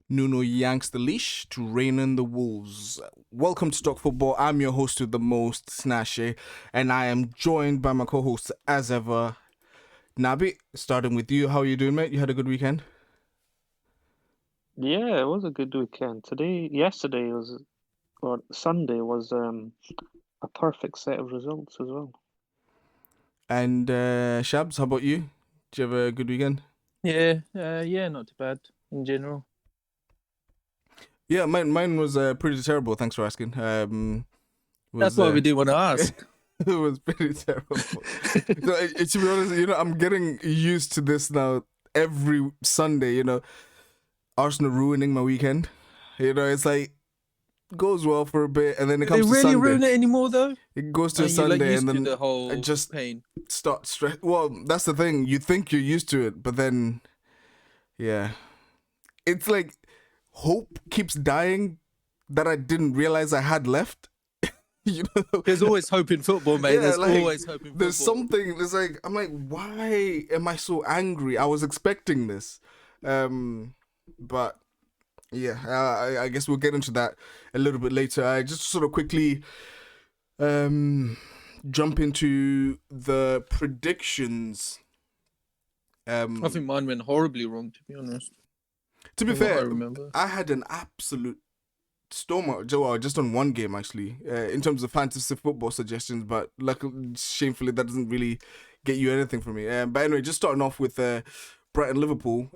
Nuno yanks the leash to rein in the wolves. Welcome to Talk Football. I'm your host with the most, Snashe, and I am joined by my co-hosts as ever, Nabi. Starting with you, how are you doing, mate? You had a good weekend? Yeah, it was a good weekend. Sunday was a perfect set of results as well. And Shabs, how about you? Did you have a good weekend? Yeah, not too bad in general. Yeah, mine was pretty terrible. Thanks for asking. That's why we didn't want to ask. It was pretty terrible. To be honest, I'm getting used to this now. Every Sunday, Arsenal ruining my weekend. It's like goes well for a bit, and then it Do they comes to really Sunday. ruin it anymore though? It goes to Are you Sunday, used and to then the whole I just pain? start stress. Well, that's the thing. You think you're used to it, but then, yeah, it's like hope keeps dying that I didn't realize I had left. There's always hope in football, mate. Yeah, There's like, always hope in football. There's something. It's like I'm like, why am I so angry? I was expecting this, but yeah, I guess we'll get into that a little bit later. I just sort of quickly jump into the predictions. I think mine went horribly wrong, to be honest. To be From what I fair, remember. I had an absolute storm just on one game actually, in terms of fantasy football suggestions, but luckily, shamefully, that doesn't really get you anything from me. But anyway, just starting off with Brighton Liverpool.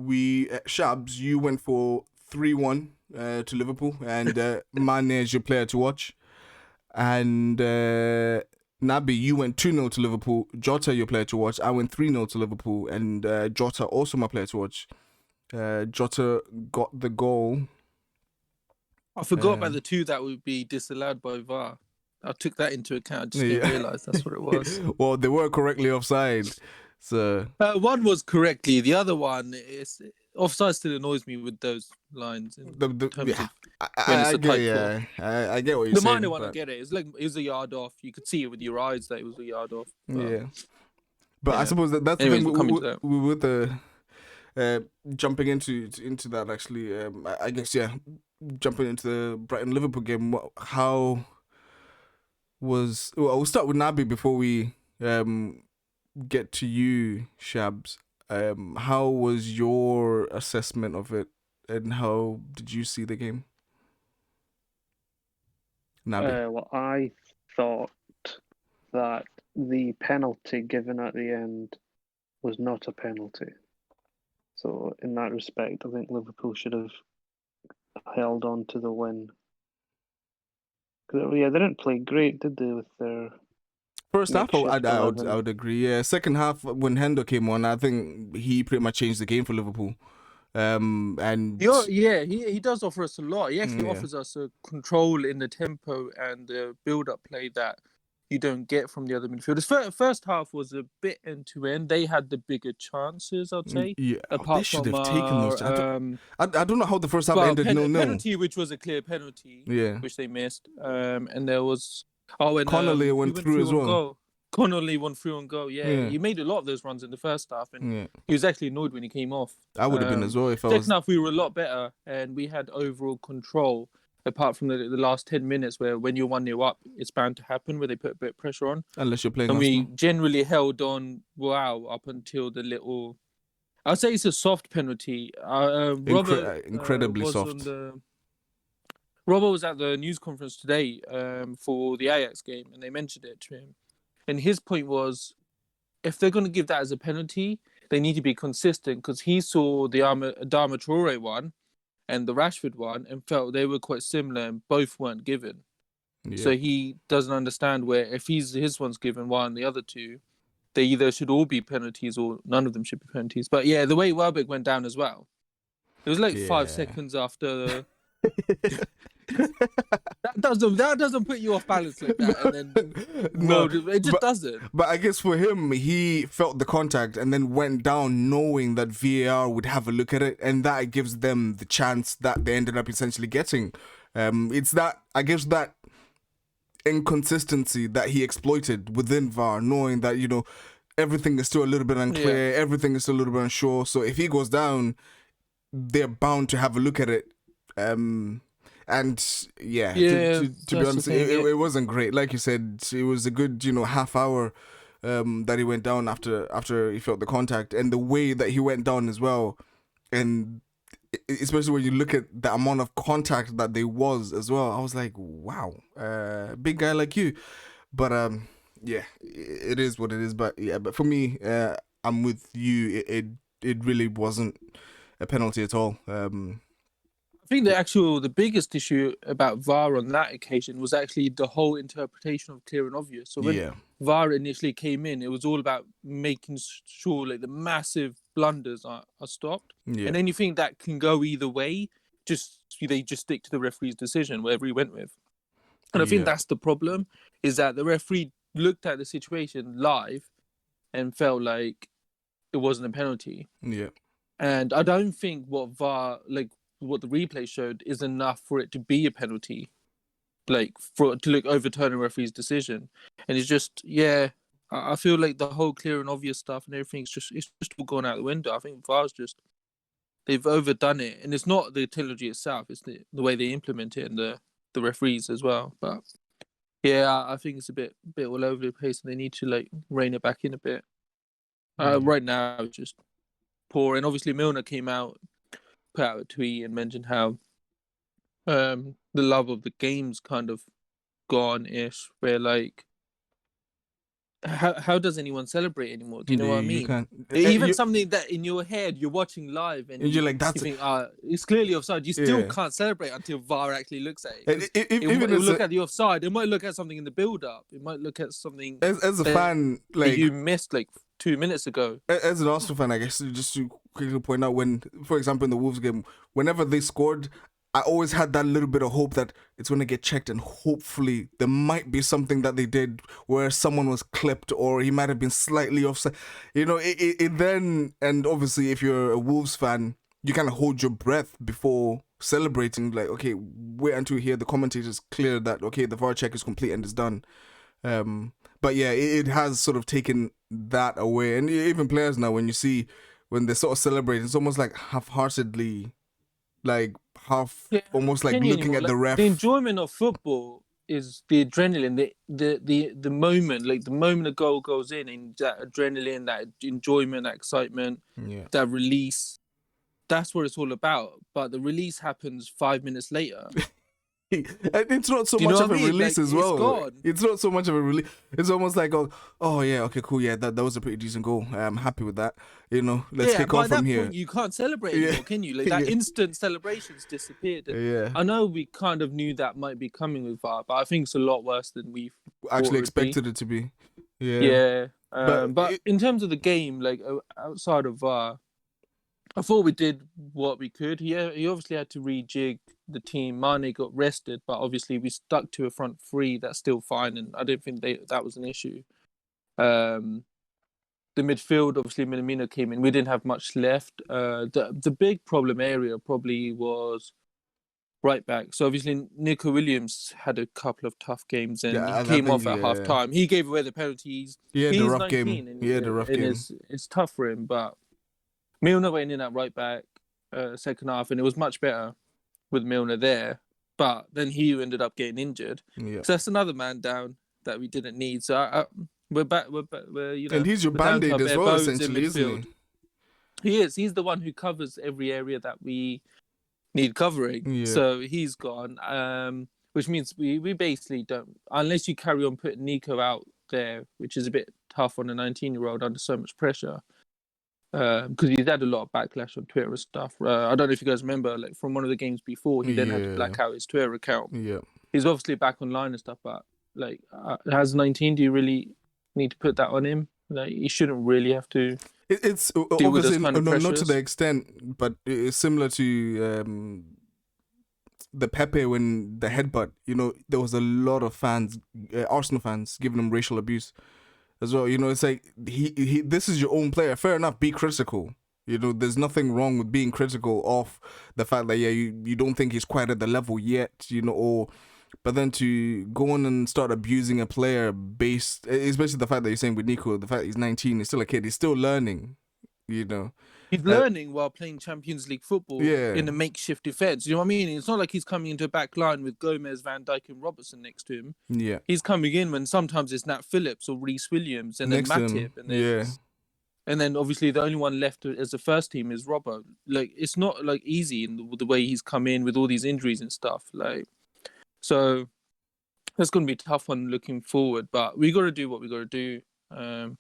Shabs, you went for 3-1 to Liverpool, and Mane is your player to watch. And Nabi, you went 2-0 to Liverpool. Jota, your player to watch. I went 3-0 to Liverpool, and Jota, also my player to watch. Jota got the goal. I forgot about the two that would be disallowed by VAR. I took that into account. I just didn't realise that's what it was. Well, they were correctly offside. So one was correctly. The other one is offside. Still annoys me with those lines. I get what you're the saying. The minor one, I get it. It's like it was a yard off. You could see it with your eyes that it was a yard off. But I suppose that's Anyways, the thing we with the jumping into that actually. I guess jumping into the Brighton Liverpool game. How was? Well, we'll start with Nabi before we get to you, Shabs. How was your assessment of it, and how did you see the game? Nabi. Well, I thought that the penalty given at the end was not a penalty. So in that respect, I think Liverpool should have held on to the win. Yeah, they didn't play great, did they, with their first half? I makeshift 11? would agree. Yeah, second half when Hendo came on, I think he pretty much changed the game for Liverpool. And he does offer us a lot. He actually offers us a control in the tempo and the build-up play that you don't get from the other midfielders. First half was a bit end-to-end. They had the bigger chances, I'd say. Yeah, apart they should from have taken those. I don't know how the first half ended. Penalty, which was a clear penalty, which they missed. And there was Connolly went through as well. Goal. Connolly went through on goal. Yeah, he made a lot of those runs in the first half, and he was actually annoyed when he came off. I would have been as well if I was. Second half, we were a lot better, and we had overall control. Apart from the last 10 minutes, where when you're 1-0 up, it's bound to happen where they put a bit of pressure on. Unless you're playing. And we generally held on up until the little. I'd say it's a soft penalty. Robert incredibly soft. Robert was at the news conference today for the Ajax game, and they mentioned it to him. And his point was, if they're going to give that as a penalty, they need to be consistent, because he saw the Adama Traore one and the Rashford one and felt they were quite similar and both weren't given. Yeah. So he doesn't understand where if his one's given one, the other two, they either should all be penalties or none of them should be penalties. But yeah, the way Welbeck went down as well. It was like 5 seconds after... that doesn't put you off balance like that, and then it just doesn't. But I guess for him, he felt the contact and then went down knowing that VAR would have a look at it, and that gives them the chance that they ended up essentially getting. It's that, I guess, that inconsistency that he exploited within VAR, knowing that everything is still a little bit unclear. Everything is still a little bit unsure. So if he goes down, they're bound to have a look at it. And to be honest, it wasn't great. Like you said, it was a good, half hour that he went down after he felt the contact, and the way that he went down as well. And especially when you look at the amount of contact that there was as well, I was like, wow, big guy like you. But it is what it is. But for me, I'm with you. It really wasn't a penalty at all. I think the biggest issue about VAR on that occasion was actually the whole interpretation of clear and obvious. So when VAR initially came in, it was all about making sure like the massive blunders are stopped, and anything that can go either way, they just stick to the referee's decision, whatever he went with. And I think that's the problem, is that the referee looked at the situation live and felt like it wasn't a penalty. Yeah. And I don't think what the replay showed is enough for it to be a penalty, like to overturn a referee's decision. And it's just, I feel like the whole clear and obvious stuff and everything's just all gone out the window. I think VAR's they've overdone it, and it's not the technology itself; it's the way they implement it and the referees as well. But I think it's a bit all over the place, and they need to like rein it back in a bit. Right now, it's just poor. And obviously, Milner came out, put out a tweet and mentioned how the love of the game's kind of gone-ish, where like how does anyone celebrate anymore? Do you know what I mean? Even something that in your head you're watching live and you're like, that's it's clearly offside. You still can't celebrate until VAR actually looks at it. It will look at the offside. It might look at something in the build-up. It might look at something as a fan, like you missed like 2 minutes ago. As an Arsenal fan, I guess, just to quickly point out, when, for example, in the Wolves game, whenever they scored, I always had that little bit of hope that it's going to get checked, and hopefully there might be something that they did where someone was clipped or he might have been slightly offside. It then, and obviously if you're a Wolves fan, you kind of hold your breath before celebrating, like, okay, wait until you hear the commentators clear that, okay, the VAR check is complete and it's done. But yeah, it has sort of taken that away. And even players now, when they sort of celebrate, it's almost like half-heartedly, like almost like looking at the ref. The enjoyment of football is the adrenaline, the moment, like the moment a goal goes in, and that adrenaline, that enjoyment, that excitement, that release. That's what it's all about. But the release happens 5 minutes later. And it's not so much of a release as well. It's not so much of a release. It's almost like, oh yeah, okay, cool, yeah, that was a pretty decent goal. I'm happy with that. Let's kick off from here. Point, you can't celebrate anymore, can you? Like that instant celebration's disappeared. I know we kind of knew that might be coming with VAR, but I think it's a lot worse than we actually expected it to be. But in terms of the game, like outside of VAR, I thought we did what we could. He obviously had to rejig the team. Mane got rested, but obviously we stuck to a front three. That's still fine, and I don't think that was an issue. The midfield, obviously, Minamino came in. We didn't have much left. The big problem area probably was right back. So obviously, Nico Williams had a couple of tough games, and he came off at half time. He gave away the penalties. Yeah, He's the rough 19, game. The rough game. It's tough for him, but Milner went in at right back second half, and it was much better with Milner there. But then he ended up getting injured. Yeah. So that's another man down that we didn't need. So we're back. And he's your band-aid as well, essentially, isn't he? He is. He's the one who covers every area that we need covering. Yeah. So he's gone, which means we basically don't, unless you carry on putting Nico out there, which is a bit tough on a 19-year-old under so much pressure. Because he's had a lot of backlash on Twitter and stuff. I don't know if you guys remember, like from one of the games before, he then had to black out his Twitter account. Yeah, he's obviously back online and stuff, but like, as 19, do you really need to put that on him? Like, he shouldn't really have to. It's obviously not to the extent, but it's similar to the Pepe when the headbutt. There was a lot of fans, Arsenal fans, giving him racial abuse as well. It's like he this is your own player. Fair enough, be critical. There's nothing wrong with being critical of the fact that you don't think he's quite at the level yet, or But then to go on and start abusing a player based, especially the fact that you're saying with Nico, the fact that he's 19, he's still a kid, he's still learning, you know. He's learning while playing Champions League football in a makeshift defence. You know what I mean? It's not like he's coming into a back line with Gomez, Van Dijk and Robertson next to him. Yeah. He's coming in when sometimes it's Nat Phillips or Reece Williams and Next to then him, Matip. And then, and then obviously the only one left as the first team is Robbo. Like, it's not like easy in the way he's come in with all these injuries and stuff. Like, so that's going to be a tough one looking forward. But we got to do what we got to do.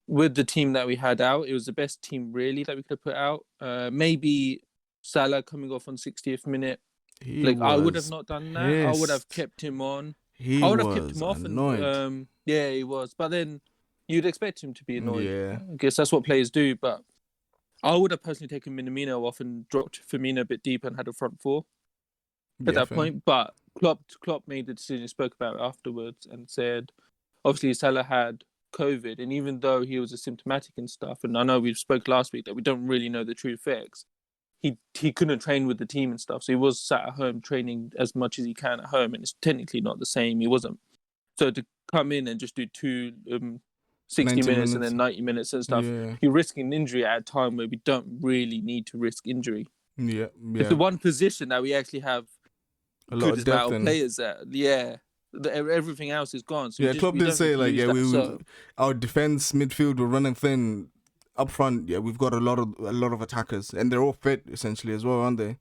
With the team that we had out, it was the best team really that we could have put out. Maybe Salah coming off on 60th minute. I would have not done that. I would have kept him on. I would have kept him off. Annoyed. And yeah, he was. But then you'd expect him to be annoyed. Yeah. I guess that's what players do. But I would have personally taken Minamino off and dropped Firmino a bit deeper and had a front four at that point. But Klopp made the decision, spoke about it afterwards, and said, obviously Salah had COVID, and even though he was asymptomatic and stuff, and I know we spoke last week that we don't really know the true effects, he couldn't train with the team and stuff, so he was sat at home training as much as he can at home, and it's technically not the same. He wasn't. So to come in and just do 60 minutes and then 90 minutes and stuff, you're risking an injury at a time where we don't really need to risk injury. Yeah. It's the one position that we actually have a lot of depth in. Players at. Yeah. Everything else is gone. So Klopp did say our defense midfield were running thin. Up front, we've got a lot of attackers, and they're all fit essentially as well, aren't they?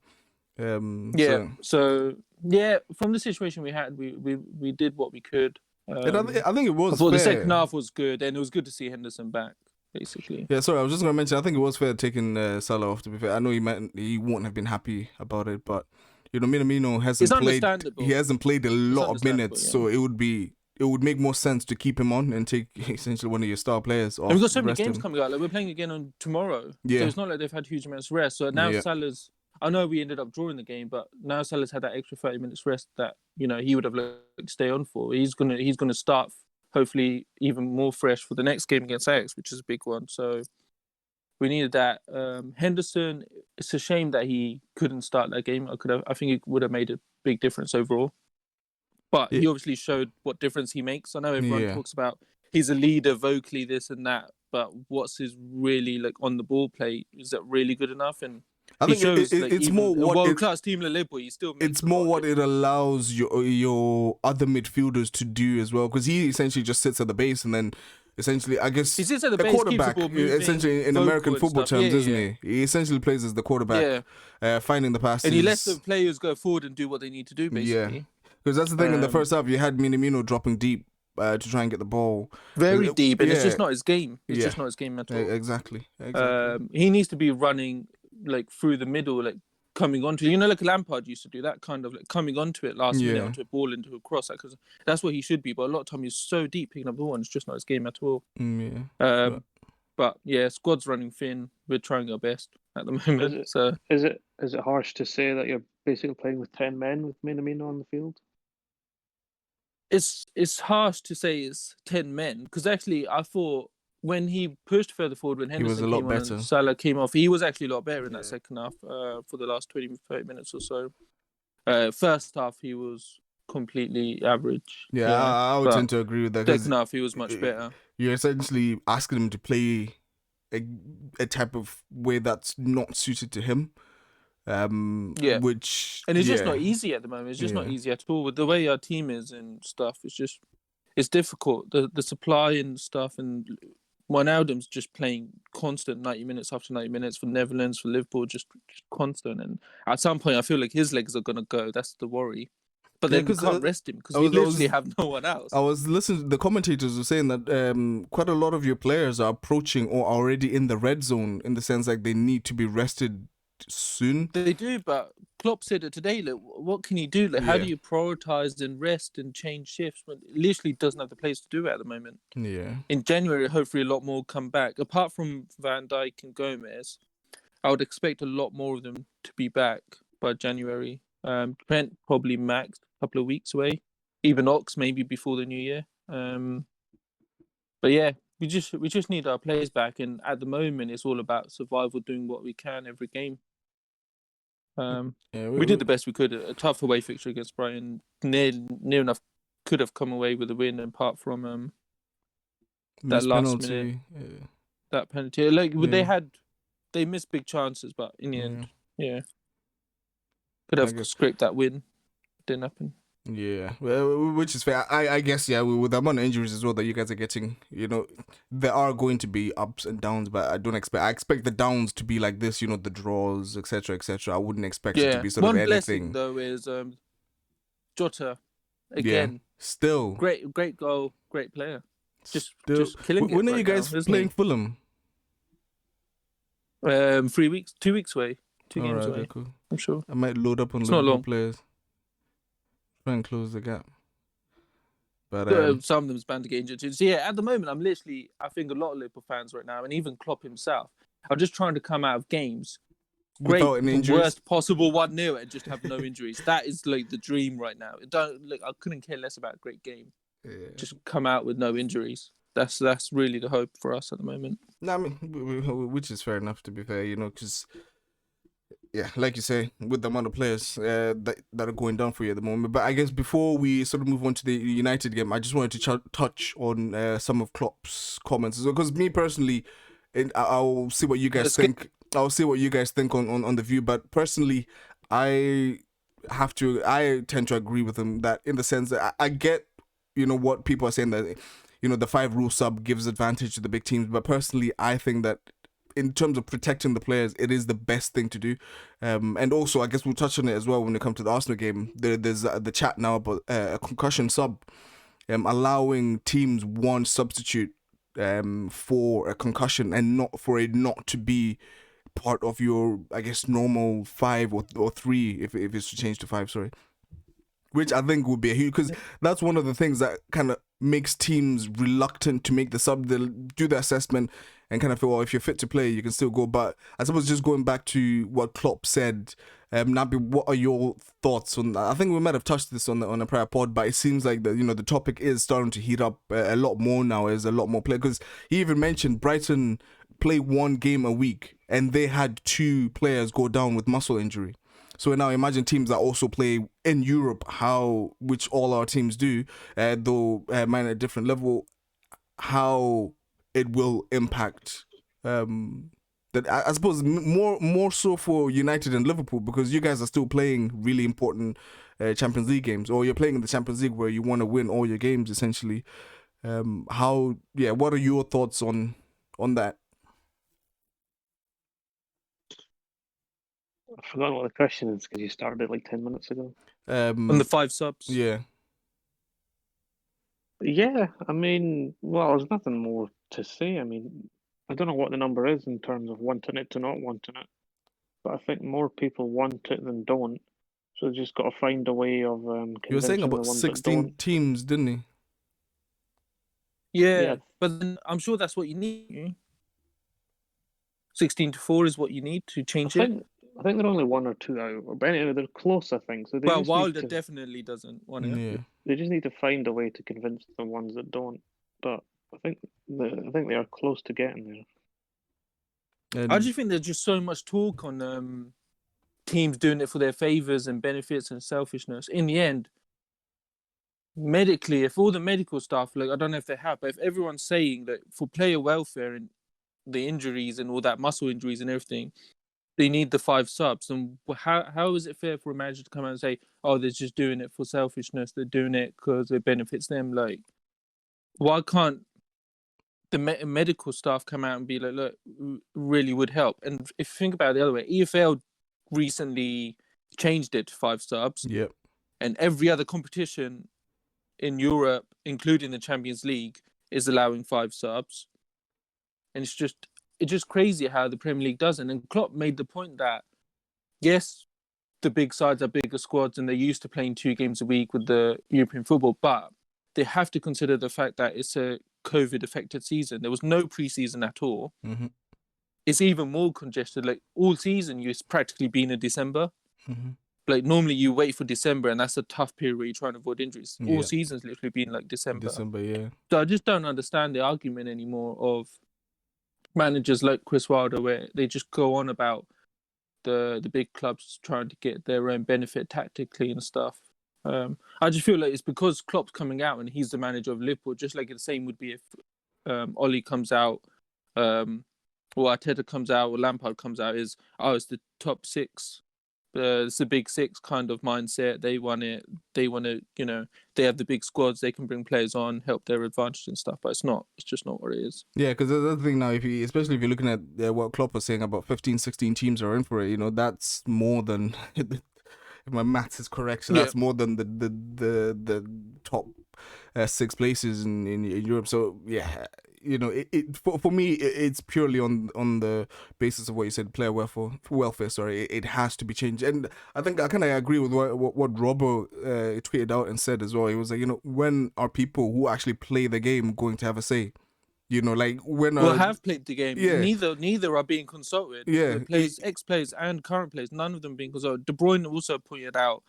So from the situation we had, we did what we could. And I think it was. I thought fair. The second half was good, and it was good to see Henderson back, basically. Yeah, sorry, I was just going to mention. I think it was fair taking Salah off. To be fair, I know he won't have been happy about it, but Minamino hasn't played. He hasn't played a lot of minutes, so it would make more sense to keep him on and take essentially one of your star players off. And we've got so many games coming out. Like, we're playing again on tomorrow. Yeah. So it's not like they've had huge amounts of rest. So now Salah's... I know we ended up drawing the game, but now Salah's had that extra 30 minutes rest that, he would have stay on for. He's gonna start, hopefully, even more fresh for the next game against Ajax, which is a big one. So we needed that. Henderson, it's a shame that he couldn't start that game. I think it would have made a big difference overall. But he obviously showed what difference he makes. I know everyone talks about he's a leader vocally, this and that, but what's his really on the ball play? Is that really good enough? And I think it's more what a world-class team like Liverpool, he still makes it's more what it allows your other midfielders to do as well, because he essentially just sits at the base and then essentially, I guess, he sits at the base, quarterback, keeps the ball moving, essentially in American football terms, isn't he? He essentially plays as the quarterback, finding the passes. And he lets the players go forward and do what they need to do, basically. Yeah. Because that's the thing, in the first half, you had Minamino dropping deep to try and get the ball. Very deep, and it's just not his game. It's just not his game at all. Exactly. He needs to be running through the middle, coming onto, like Lampard used to do, that kind of coming onto it last minute, onto a ball, into a cross. Because that's what he should be. But a lot of time he's so deep picking up the ball, and it's just not his game at all. But squad's running thin. We're trying our best at the moment. Is it harsh to say that you're basically playing with 10 men with Minamino on the field? It's harsh to say it's 10 men, because actually I thought when he pushed further forward, when Henderson came on and Salah came off, he was actually a lot better in that second half for the last 20-30 minutes or so. First half he was completely average. I would tend to agree with that. Second half he was much better. You're essentially asking him to play a type of way that's not suited to him. Which and it's just not easy at the moment. It's just not easy at all with the way our team is and stuff. It's difficult. The supply and stuff, and Wijnaldum's just playing constant 90 minutes after 90 minutes for Netherlands, for Liverpool, just constant. And at some point, I feel like his legs are gonna go. That's the worry. But then you can't rest him because we literally have no one else. I was listening. The commentators were saying that quite a lot of your players are approaching or already in the red zone, in the sense they need to be rested soon. They do, but Klopp said it today. What can you do? How do you prioritize and rest and change shifts when it literally doesn't have the place to do it at the moment? Yeah. In January, hopefully a lot more come back. Apart from Van Dijk and Gomez, I would expect a lot more of them to be back by January. Trent probably max a couple of weeks away. Even Ox maybe before the new year. But yeah, we just need our players back, and at the moment it's all about survival, doing what we can every game. We did the best we could. A tough away fixture against Brighton. Near enough could have come away with a win, apart from that last minute, that penalty. Like they missed big chances, but in the end, could have scraped that win. Didn't happen. Yeah, well, which is fair. I guess, with the amount of injuries as well that you guys are getting, there are going to be ups and downs, but I expect the downs to be like this, the draws, etc., etc. I wouldn't expect it to be sort of anything. One blessing though is Jota again. Yeah, still great goal, great player. Just killing it. When are you guys playing Fulham? 3 weeks, 2 weeks away, 2 games away. Okay, cool. I'm sure. I might load up on Liverpool players. Try and close the gap. But some of them's bound to get injured too. So at the moment, I think a lot of Liverpool fans right now, and even Klopp himself, are just trying to come out of games without any injuries. Worst possible 1-0 and just have no injuries. That is like the dream right now. I couldn't care less about a great game. Yeah. Just come out with no injuries. That's really the hope for us at the moment. No, I mean, which is fair enough, to be fair, because like you say, with the amount of players that are going down for you at the moment. But I guess before we sort of move on to the United game, I just wanted to touch on some of Klopp's comments, because me personally, I'll see what you guys think. I'll see what you guys think on the view. But personally, I tend to agree with him, that in the sense that I get, what people are saying, that the 5 rule sub gives advantage to the big teams. But personally, I think that in terms of protecting the players, it is the best thing to do. And also, I guess we'll touch on it as well when it comes to the Arsenal game. There's the chat now about a concussion sub, allowing teams one substitute for a concussion, and not for it not to be part of your, I guess, normal 5 or 3 if it's to change to 5. Sorry. Which I think would be a huge, because that's one of the things that kind of makes teams reluctant to make the sub. They'll do the assessment and kind of feel, well, if you're fit to play, you can still go. But I suppose just going back to what Klopp said, Nabi, what are your thoughts on that? I think we might have touched this on a prior pod, but it seems like the topic is starting to heat up a lot more now. There's a lot more play, because he even mentioned Brighton play 1 game a week and they had 2 players go down with muscle injury. So now imagine teams that also play in Europe, which all our teams do, though mine at a different level, how it will impact that. I suppose more so for United and Liverpool, because you guys are still playing really important Champions League games, or you're playing in the Champions League where you want to win all your games essentially. What are your thoughts on that? I forgot what the question is, because you started it like 10 minutes ago. On the 5 subs. Yeah. Yeah, I mean, well, there's nothing more to say. I mean, I don't know what the number is in terms of wanting it to not wanting it, but I think more people want it than don't. So they've just got to find a way of convincing you were saying about the ones 16 teams, didn't he? Yeah, but then I'm sure that's what you need. 16-4 is what you need to change it. I think they're only 1 or 2 out, but anyway, they're close, I think. So Wilder definitely doesn't want it. Yeah. They just need to find a way to convince the ones that don't. But I think they are close to getting there. I just think there's just so much talk on teams doing it for their favours and benefits and selfishness. In the end, medically, if all the medical staff, I don't know if they have, but if everyone's saying that for player welfare and the injuries and all that, muscle injuries and everything, they need the 5 subs, and how is it fair for a manager to come out and say, oh, they're just doing it for selfishness, they're doing it because it benefits them? Like, why can't the medical staff come out and be like, look, really would help? And if you think about it the other way, EFL recently changed it to 5 subs. Yep. And every other competition in Europe, including the Champions League, is allowing 5 subs. And it's just crazy how the Premier League doesn't. And Klopp made the point that, yes, the big sides are bigger squads and they're used to playing 2 games a week with the European football, but they have to consider the fact that it's a COVID-affected season. There was no pre-season at all. Mm-hmm. It's even more congested. Like, all season, it's practically been in December. Mm-hmm. Like, normally you wait for December, and that's a tough period where you're trying to avoid injuries. Yeah. All season's literally been like December. Yeah. So I just don't understand the argument anymore of managers like Chris Wilder, where they just go on about the big clubs trying to get their own benefit tactically and stuff. I just feel like it's because Klopp's coming out and he's the manager of Liverpool. Just like the same would be if Oli comes out, or Arteta comes out, or Lampard comes out. It's the top six. It's the big six kind of mindset. They want it. They want to, they have the big squads. They can bring players on, help their advantage and stuff. But it's not. It's just not what it is. Yeah, because the other thing now, especially if you're looking at what Klopp was saying about 15, 16 teams are in for it, that's more than, if my maths is correct, so that's more than the top 6 places in Europe. So yeah, for me, it's purely on the basis of what you said, player welfare. Sorry, it has to be changed, and I think I kind of agree with what Robbo tweeted out and said as well. He was like, when are people who actually play the game going to have a say? Like when have played the game. Yeah. Neither are being consulted. Yeah, The players, ex-players and current players, none of them being consulted. De Bruyne also pointed out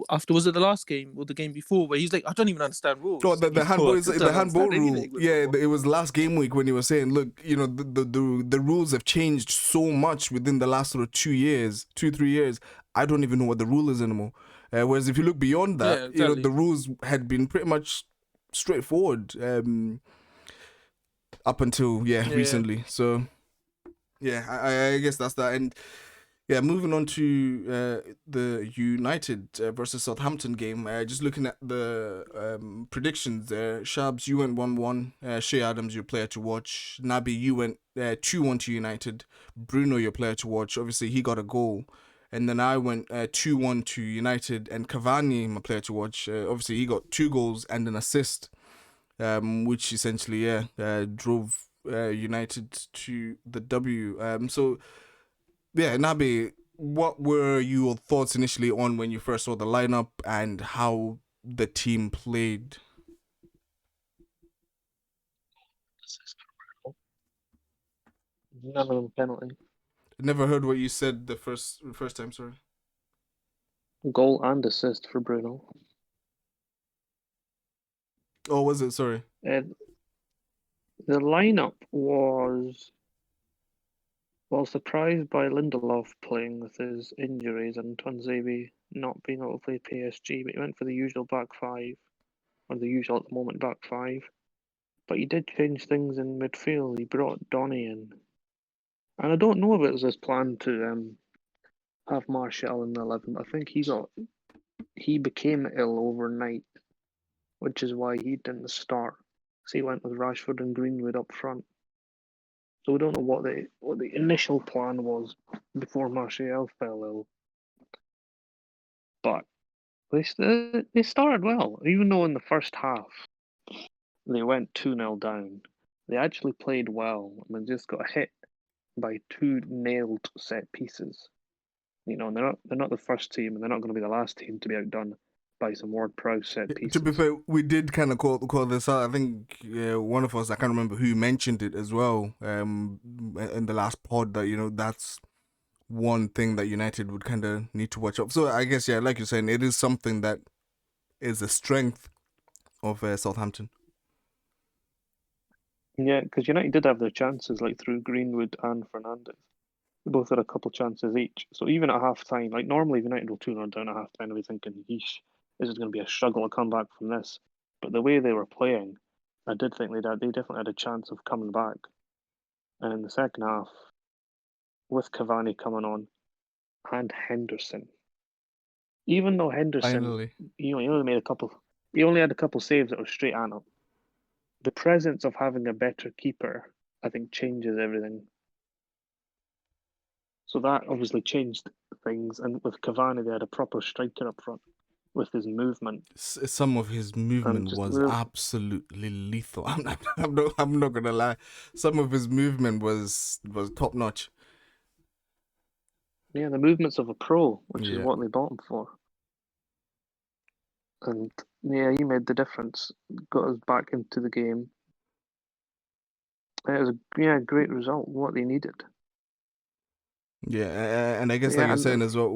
after, was it the last game or the game before, where he's like, I don't even understand rules. Oh, the handball rule. Yeah, it was last game week when he was saying, look, the rules have changed so much within the last sort of 3 years. I don't even know what the rule is anymore. Whereas if you look beyond that, exactly. The rules had been pretty much straightforward up until recently. So yeah, I guess that's that. And yeah, moving on to the United versus Southampton game. Just looking at the predictions there. Shabs, you went 1-1. Shea Adams, your player to watch. Naby, you went 2-1 to United. Bruno, your player to watch. Obviously, he got a goal. And then I went 2-1 to United. And Cavani, my player to watch. Obviously, he got 2 goals and an assist, which essentially, drove United to the W. So... yeah, Nabi, what were your thoughts initially on when you first saw the lineup and how the team played? None of them penalty. Never heard what you said the first time, sorry. Goal and assist for Bruno. Oh, was it? Sorry. The lineup was... well, surprised by Lindelof playing with his injuries and Tuanzebe not being able to play PSG, but he went for the usual back 5, or the usual at the moment back 5. But he did change things in midfield. He brought Donny in. And I don't know if it was his plan to have Martial in the 11, but I think he became ill overnight, which is why he didn't start. So he went with Rashford and Greenwood up front. So we don't know what the initial plan was before Martial fell ill. But they started well, even though in the first half they went 2-0 down. They actually played well. I mean, just got hit by 2 nailed set pieces. And they're not the first team, and they're not going to be the last team to be outdone by some Ward-Prowse set pieces. To be fair, we did kind of call this out. I think one of us, I can't remember who mentioned it as well in the last pod, that that's one thing that United would kind of need to watch out. So I guess, yeah, like you're saying, it is something that is a strength of Southampton. Yeah, because United did have their chances, like through Greenwood and Fernandes. They both had a couple chances each. So even at half time, like normally United will 2-0 down at half time and be thinking, yeesh, this is going to be a struggle to come back from this. But the way they were playing, I did think they definitely had a chance of coming back. And in the second half, with Cavani coming on and Henderson, even though Henderson, Finally. he only had a couple saves that were straight at him. The presence of having a better keeper, I think, changes everything. So that obviously changed things, and with Cavani, they had a proper striker up front with his movement. Some of his movement was absolutely lethal. I'm not gonna lie. Some of his movement was top notch. Yeah, the movements of a pro, which is what they bought him for. And yeah, he made the difference. Got us back into the game. It was a great result. What they needed. Yeah, and I guess like you're saying as well,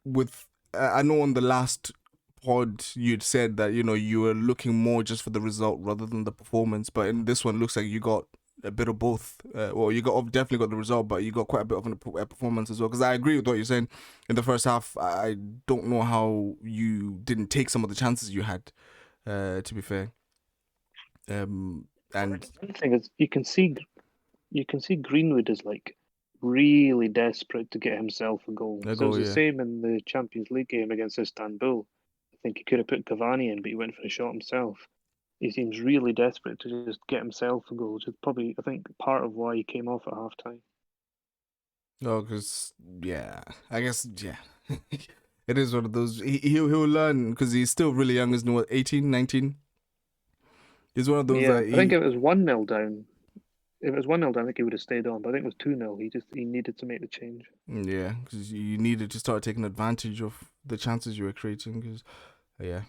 with I know on the last pod you'd said that you were looking more just for the result rather than the performance, but in this one looks like you got a bit of both. Well, definitely got the result, but you got quite a bit of a performance as well. Because I agree with what you're saying. In the first half, I don't know how you didn't take some of the chances you had. To be fair, and the thing is, you can see Greenwood is like really desperate to get himself a goal. a So it goal, was the yeah. same in the Champions League game against Istanbul. I think he could have put Cavani in, but he went for a shot himself. He seems really desperate to just get himself a goal, which is probably, I think, part of why he came off at half time. Oh, because I guess it is one of those. He'll learn because he's still really young, isn't he? What, 18, 19? He's one of those. I think it was 1-0 down. If it was 1-0 down, I think he would have stayed on. But I think it was 2-0. He needed to make the change. Yeah, because you needed to start taking advantage of the chances you were creating. Because and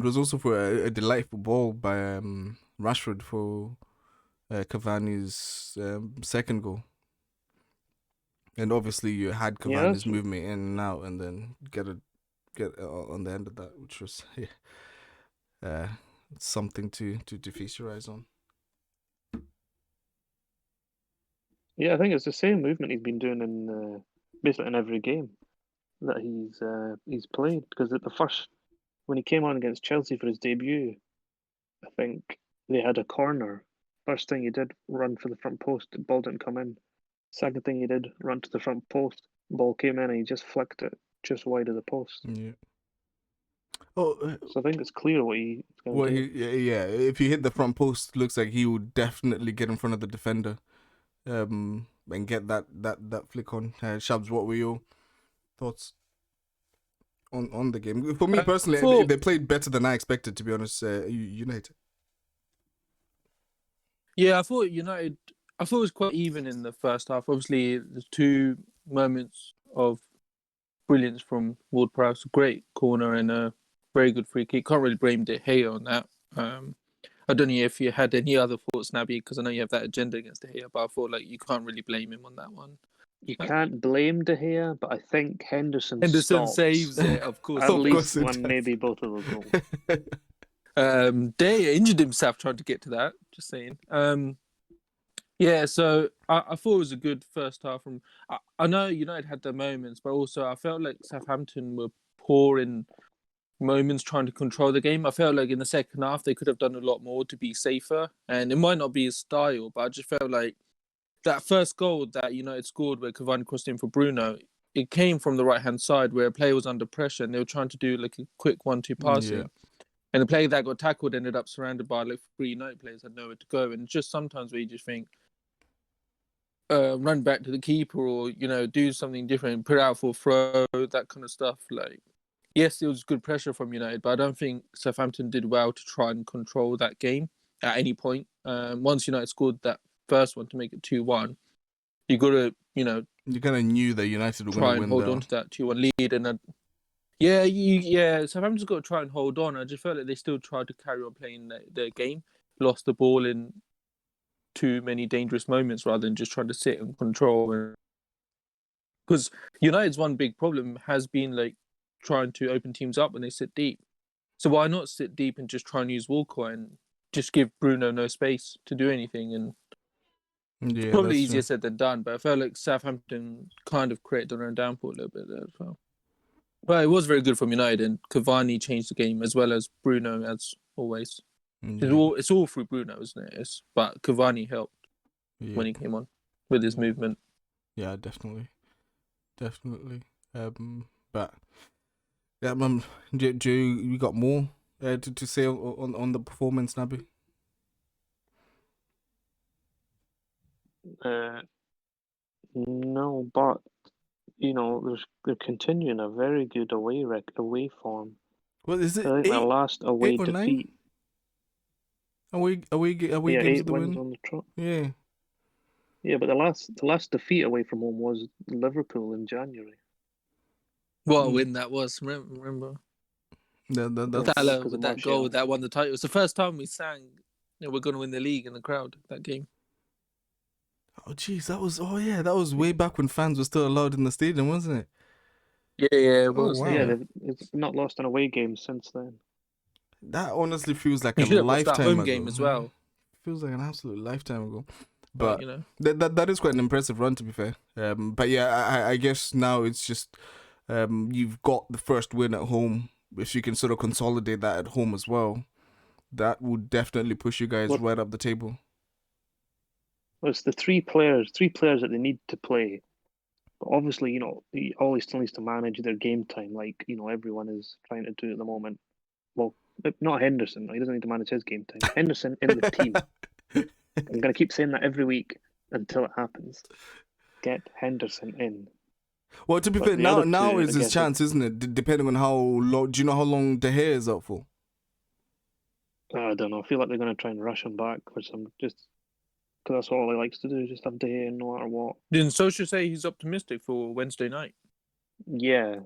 it was also for a delightful ball by Rashford for Cavani's second goal. And obviously you had Cavani's movement in and out, and then get on the end of that, which was something to feast your eyes on. Yeah, I think it's the same movement he's been doing in basically in every game that he's played. Because at when he came on against Chelsea for his debut, I think they had a corner. First thing he did, run for the front post. The ball didn't come in. Second thing he did, run to the front post. Ball came in and he just flicked it just wide of the post. Yeah. So I think it's clear what he's going to do. If he hit the front post, looks like he would definitely get in front of the defender, and get that flick on. Shabs, what were your thoughts on the game? For me personally, they played better than I expected, to be honest. United. Yeah, I thought United. I thought it was quite even in the first half. Obviously, there's 2 moments of brilliance from Ward-Prowse. A great corner and a very good free kick. Can't really blame De Gea on that. I don't know if you had any other thoughts, Naby, because I know you have that agenda against De Gea, but I thought you can't really blame him on that one. You can't blame De Gea, but I think Henderson saves it, of course. At least one, maybe both of those goals. De Gea injured himself trying to get to that. Just saying. So I thought it was a good first half. I know United had their moments, but also I felt like Southampton were poor in moments trying to control the game. I felt like in the second half they could have done a lot more to be safer, and it might not be his style, but I just felt like that first goal that United scored where Cavani crossed in for Bruno, it came from the right-hand side where a player was under pressure and they were trying to do a quick 1-2 passing. Yeah. And the player that got tackled ended up surrounded by 3 United players, had nowhere to go. And just sometimes where you just think, run back to the keeper or, do something different, put it out for a throw, that kind of stuff. Yes, it was good pressure from United, but I don't think Southampton did well to try and control that game at any point. Once United scored that first one to make it 2-1, you got to, you kind of knew that United were going to win. Try and hold on to that 2-1 lead. And Southampton's got to try and hold on. I just felt like they still tried to carry on playing their game, lost the ball in too many dangerous moments rather than just trying to sit and control. Because United's one big problem has been trying to open teams up when they sit deep. So why not sit deep and just try and use Walcott and just give Bruno no space to do anything? And it's probably easier said than done, but I felt like Southampton kind of created their own downfall a little bit there as well. But it was very good from United, and Cavani changed the game as well as Bruno, as always. Yeah. It's all through Bruno, isn't it? But Cavani helped when he came on with his movement. Yeah, definitely. But Joe, you got more to say on the performance, Naby? No, but they're continuing a very good away form. Well, is it? I think their last away defeat. Away games 8 wins on the trot. Yeah. Yeah, but the last defeat away from home was Liverpool in January. What a win that was! Remember? That goal that won the title. It was the first time we sang, we're going to win the league in the crowd. That game. Oh jeez, that was way back when fans were still allowed in the stadium, wasn't it? Yeah, it was. Wow. Yeah, it's not lost an away game since then. That honestly feels like a lifetime home game as well. feels like an absolute lifetime ago. But But that is quite an impressive run, to be fair. But yeah, I guess now it's just you've got the first win at home. If you can sort of consolidate that at home as well, that would definitely push you guys right up the table. Well, it's the three players that they need to play. But obviously, he always still needs to manage their game time, like everyone is trying to do at the moment. Well, not Henderson. He doesn't need to manage his game time. Henderson in the team. I'm going to keep saying that every week until it happens. Get Henderson in. Well, to be fair, now is his chance, isn't it? Depending on how long. Do you know how long De Gea is out for? I don't know. I feel like they're going to try and rush him back for some because that's all he likes to do, just have De Gea no matter what. Didn't Solskjaer say he's optimistic for Wednesday night? Yeah,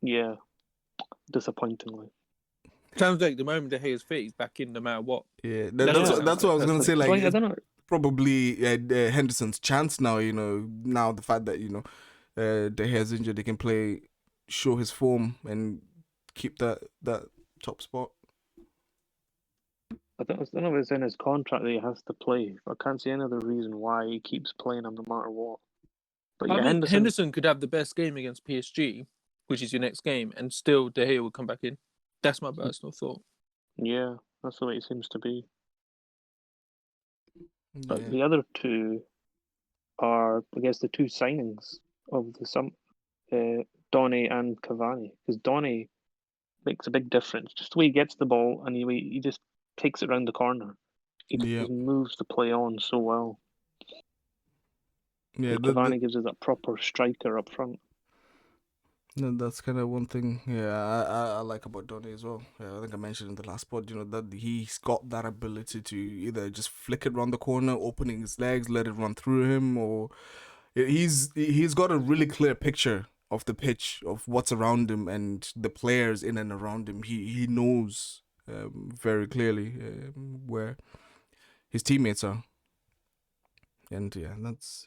yeah, disappointingly. Sounds like the moment De Gea's fit, he's back in no matter what. Yeah, that's what I was going to say. Like, I don't know. Probably Henderson's chance now. Now the fact that De Gea's injured, he can show his form and keep that top spot. I don't know if it's in his contract that he has to play. I can't see any other reason why he keeps playing him no matter what. But I think Henderson could have the best game against PSG, which is your next game, and still De Gea will come back in. That's my personal thought. Yeah, that's the way it seems to be. Yeah. But the other two are, I guess, the two signings of Donny and Cavani. Because Donny makes a big difference. Just the way he gets the ball and he just takes it around the corner. He just moves the play on so well. Yeah, Cavani gives us that proper striker up front. No, that's kind of one thing. Yeah, I like about Donny as well. I think I mentioned in the last pod, that he's got that ability to either just flick it around the corner, opening his legs, let it run through him, or he's got a really clear picture of the pitch, of what's around him and the players in and around him. He knows very clearly where his teammates are, and that's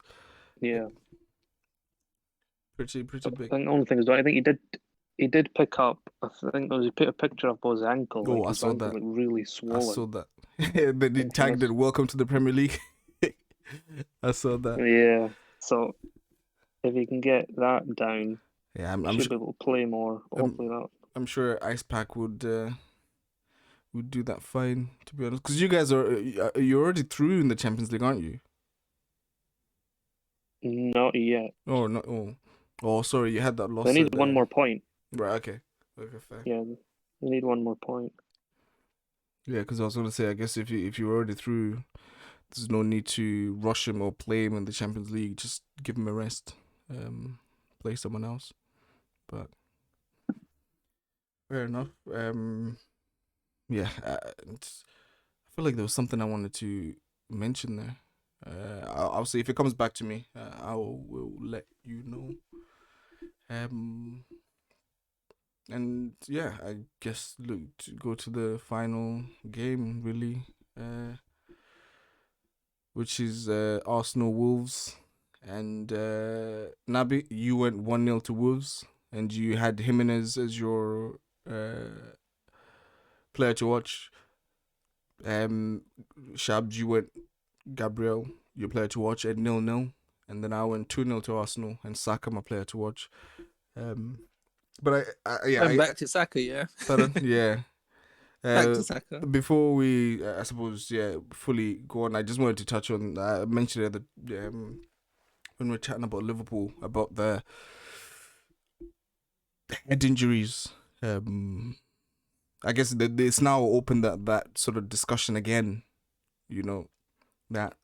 pretty big. I think the only thing is, I think he did pick up. I think he put a picture up of his ankle. Oh, like I his saw ankle that. looked really swollen. I saw that. Then he tagged it. Welcome to the Premier League. I saw that. Yeah. So if he can get that down, I'm should be able to play more. Hopefully that. I'm sure Ice Pack would do that fine. To be honest, because you guys you're already through in the Champions League, aren't you? Not yet. Oh no. Oh, sorry, you had that loss. They need one more point. Right. Okay, fair. Yeah, they need one more point. Yeah, because I was gonna say, I guess if you're already through, there's no need to rush him or play him in the Champions League. Just give him a rest. Play someone else. But fair enough. Yeah, I feel like there was something I wanted to mention there. I'll say if it comes back to me, I will let you know. And yeah, I guess to go to the final game really, which is Arsenal Wolves, and Nabi, you went 1-0 to Wolves, and you had Jimenez as your player to watch. Shabs, you went Gabriel, your player to watch, at 0-0, and then I went 2-0 to Arsenal, and Saka, my player to watch. But I'm back to Saka, yeah. Pardon? Yeah. Back to Saka. Before we, I suppose, fully go on, I just wanted to touch on. I mentioned it when we were chatting about Liverpool, about the head injuries. I guess it's now open that sort of discussion again. That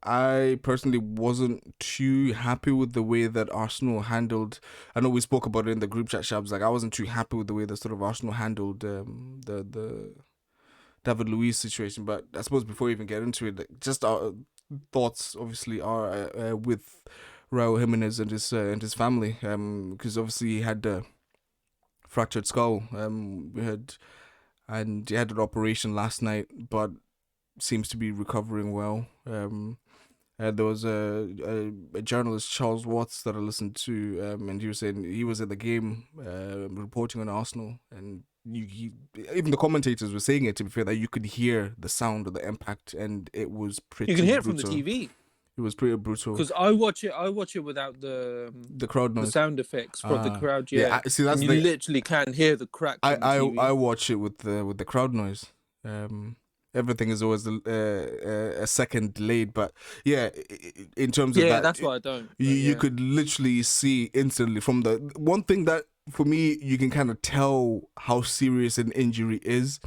I personally wasn't too happy with the way that Arsenal handled. I know we spoke about it in the group chat, Shabs. Like, I wasn't too happy with the way that sort of Arsenal handled the David Luiz situation. But I suppose before we even get into it, like, just our thoughts obviously are with Raul Jimenez and his family. Because obviously he had a fractured skull. He had an operation last night, but seems to be recovering well. There was a journalist, Charles Watts, that I listened to, and he was saying he was at the game reporting on Arsenal, and even the commentators were saying it, to be fair, that you could hear the sound of the impact, and it was pretty You can hear it brutal. from the TV. It was pretty brutal. Because I watch it without the crowd noise, the sound effects from the crowd. Yeah, see, that's and you literally can hear the crack. I watch it with the crowd noise. Everything is always a second delayed, but yeah, in terms of that, that's why I don't. You could literally see instantly from the one thing that for me you can kind of tell how serious an injury is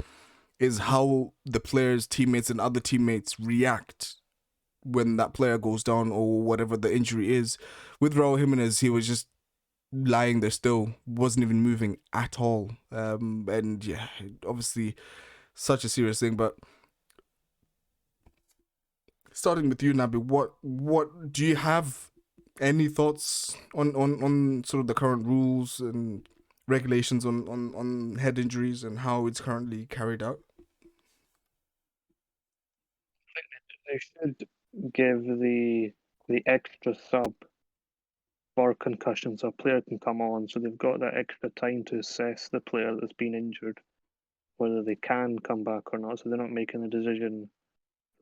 how the players, teammates, and other teammates react when that player goes down or whatever the injury is. With Raul Jimenez, he was just lying there still, wasn't even moving at all, and yeah, obviously such a serious thing. But starting with you, Nabi, what do you have any thoughts on sort of the current rules and regulations on head injuries and how it's currently carried out? They should give the extra sub for concussion, so a player can come on, so they've got that extra time to assess the player that's been injured, whether they can come back or not, so they're not making a decision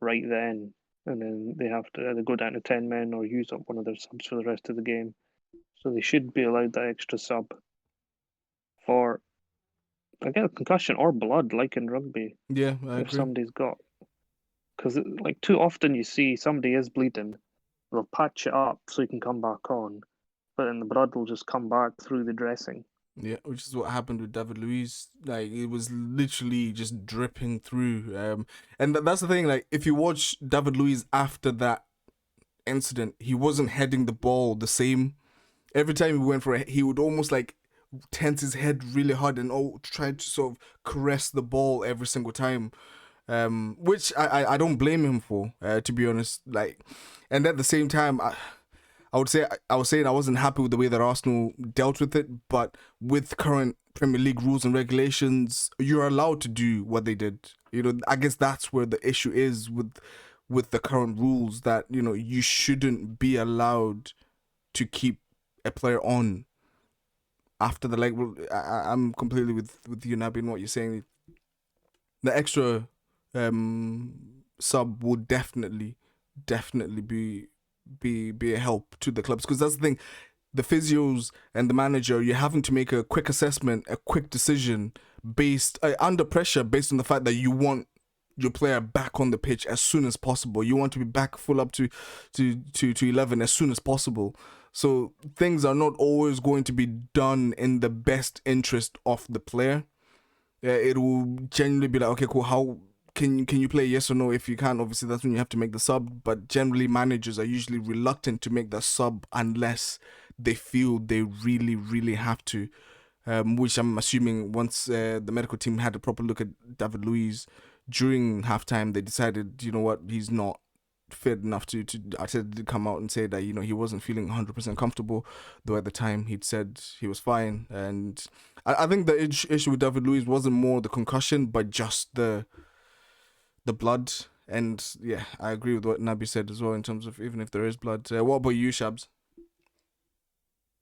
right then, and then they have to either go down to 10 men or use up one of their subs for the rest of the game. So they should be allowed that extra sub for, I guess, concussion or blood, like in rugby. Yeah, I if agree. somebody's got, because like too often you see somebody is bleeding, they'll patch it up so you can come back on, but then the blood will just come back through the dressing. Yeah, which is what happened with David Luiz. Like, it was literally just dripping through. And that's the thing. Like, if you watch David Luiz after that incident, he wasn't heading the ball the same. Every time he went for it, he would almost like tense his head really hard and try to sort of caress the ball every single time. Which I don't blame him for, to be honest. Like, and at the same time, I was saying I wasn't happy with the way that Arsenal dealt with it, but with current Premier League rules and regulations, you're allowed to do what they did. You know, I guess that's where the issue is with the current rules, that, you know, you shouldn't be allowed to keep a player on after the leg. I'm completely with you, Nabi, in what you're saying. The extra sub would definitely be a help to the clubs, because that's the thing. The physios and the manager, you're having to make a quick assessment, a quick decision based under pressure, based on the fact that you want your player back on the pitch as soon as possible. You want to be back full up to 11 as soon as possible. So things are not always going to be done in the best interest of the player. It will genuinely be like, okay, cool, how can you play, yes or no? If you can, obviously that's when you have to make the sub, but generally managers are usually reluctant to make the sub unless they feel they really have to, which I'm assuming once the medical team had a proper look at David Luiz during halftime, they decided, you know what, he's not fit enough to Arteta did come out and say that, you know, he wasn't feeling 100% comfortable, though at the time he'd said he was fine. And I think the issue with David Luiz wasn't more the concussion, but just the blood. And yeah, I agree with what Nabi said as well, in terms of even if there is blood. What about you, Shabs?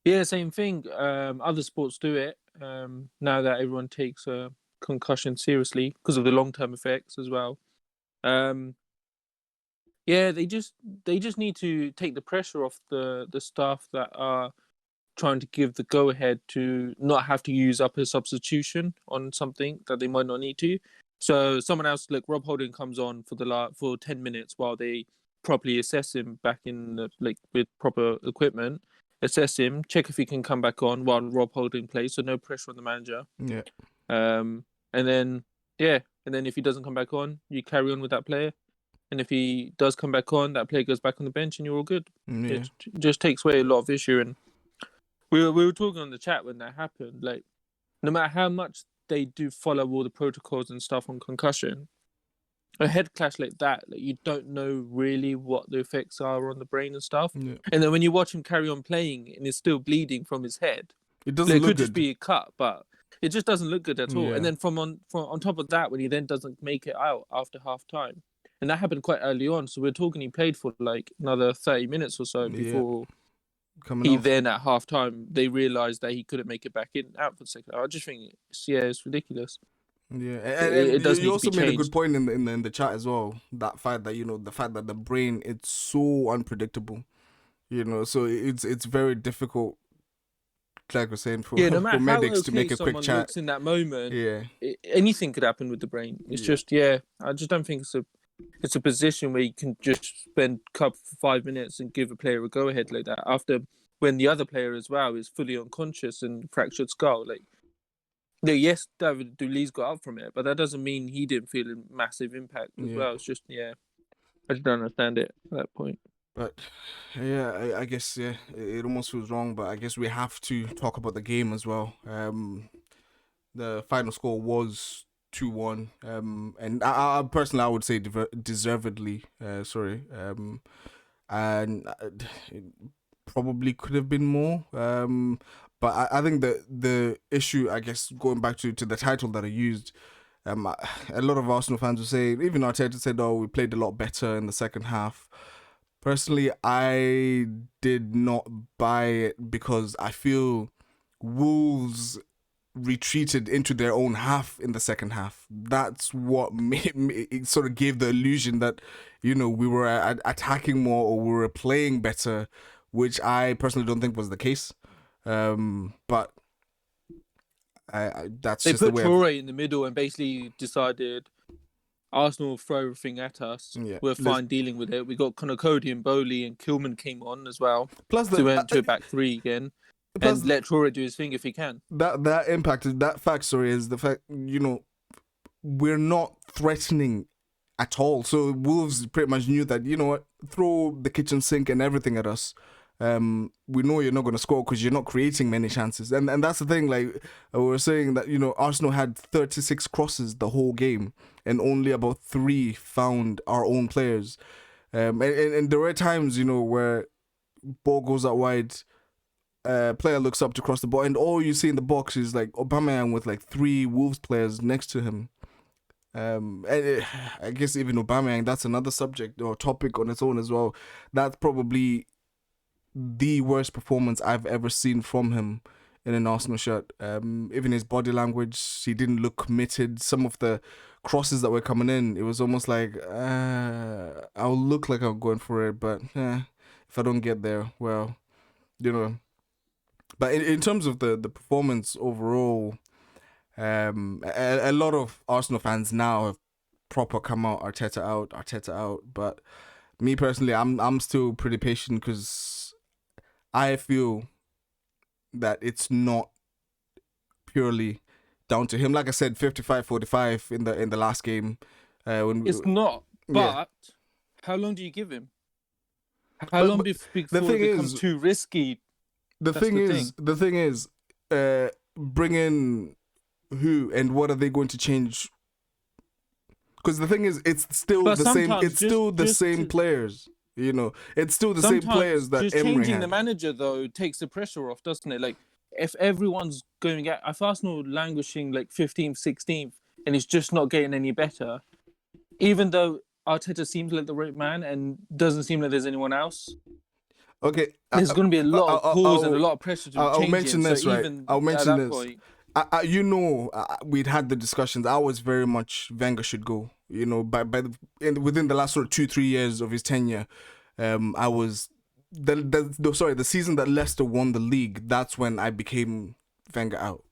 Yeah, same thing. Other sports do it now that everyone takes concussion seriously because of the long-term effects as well. Yeah, they just need to take the pressure off the staff that are trying to give the go-ahead to not have to use up a substitution on something that they might not need to. So someone else, like Rob Holding, comes on for 10 minutes while they properly assess him back in with proper equipment, assess him, check if he can come back on while Rob Holding plays. So no pressure on the manager. Yeah. And then if he doesn't come back on, you carry on with that player. And if he does come back on, that player goes back on the bench and you're all good. Yeah. It just takes away a lot of issue. And we were talking on the chat when that happened, like, no matter how much they do follow all the protocols and stuff on concussion, a head clash like that, like, you don't know really what the effects are on the brain and stuff. Yeah. And then when you watch him carry on playing and he's still bleeding from his head, it doesn't look could good. just be a cut, but it just doesn't look good at all. Yeah. And then from on top of that, when he then doesn't make it out after half time, and and that happened quite early on. So we're talking he played for like another 30 minutes or so before coming he off. then at halftime they realised that he couldn't make it back in out for the second. I just think it's ridiculous. Yeah, It and does you need to also be made a changed. good point in the chat as well. That fact that the fact that the brain, it's so unpredictable, so it's very difficult, like we're saying, for No matter for how medics to okay make a quick someone chat. looks in that moment, Yeah, anything could happen with the brain. It's just I just don't think it's a position where you can just spend 5 minutes and give a player a go ahead like that after when the other player as well is fully unconscious and fractured skull. Like, yes, David Luiz got up from it, but that doesn't mean he didn't feel a massive impact as well. It's just I just don't understand it at that point. but I guess it almost feels wrong, but I guess we have to talk about the game as well. The final score was 2-1, and I personally I would say deservedly. And it probably could have been more. But I think the issue, I guess, going back to the title that I used, a lot of Arsenal fans will say, even Arteta said, "Oh, we played a lot better in the second half." Personally, I did not buy it because I feel Wolves retreated into their own half in the second half. That's what it sort of gave the illusion that we were attacking more or we were playing better, which I personally don't think was the case. But that's they just the put way. Traore in the middle and basically decided Arsenal will throw everything at us. Yeah. We're fine dealing with it. We got Cody and Bowley and Kilman came on as well. Plus, we went to a back three again. And let Traore do his thing if he can. That impacted that fact. Sorry, is the fact we're not threatening at all. So Wolves pretty much knew that throw the kitchen sink and everything at us. We know you're not going to score because you're not creating many chances, and that's the thing. Like we were saying that Arsenal had 36 crosses the whole game, and only about 3 found our own players. And there were times where ball goes out wide. Player looks up to cross the ball, and all you see in the box is like Aubameyang with like 3 Wolves players next to him. I guess even Aubameyang, that's another subject or topic on its own as well. That's probably the worst performance I've ever seen from him in an Arsenal shirt. Even his body language, he didn't look committed. Some of the crosses that were coming in, it was almost like I'll look like I'm going for it, but if I don't get there, well, But in terms of the performance overall, a lot of Arsenal fans now have proper come out, Arteta out. But me personally, I'm still pretty patient because I feel that it's not purely down to him. Like I said, 55-45 in the last game. It's not. But how long do you give him? How long before it becomes too risky? The thing is, bring in who and what are they going to change? Because the thing is, it's still the same. It's still the same players. It's still the same players that just Emery changing had. the manager though takes the pressure off, doesn't it? Like if everyone's going at, if Arsenal languishing like 15th, 16th, and it's just not getting any better, even though Arteta seems like the right man and doesn't seem like there's anyone else. Okay, there's going to be a lot of calls and a lot of pressure to change I'll mention this, so right? I'll mention this. Point, we'd had the discussions. I was very much Wenger should go. Within the last sort of 2-3 years of his tenure, I was the season that Leicester won the league. That's when I became Wenger out.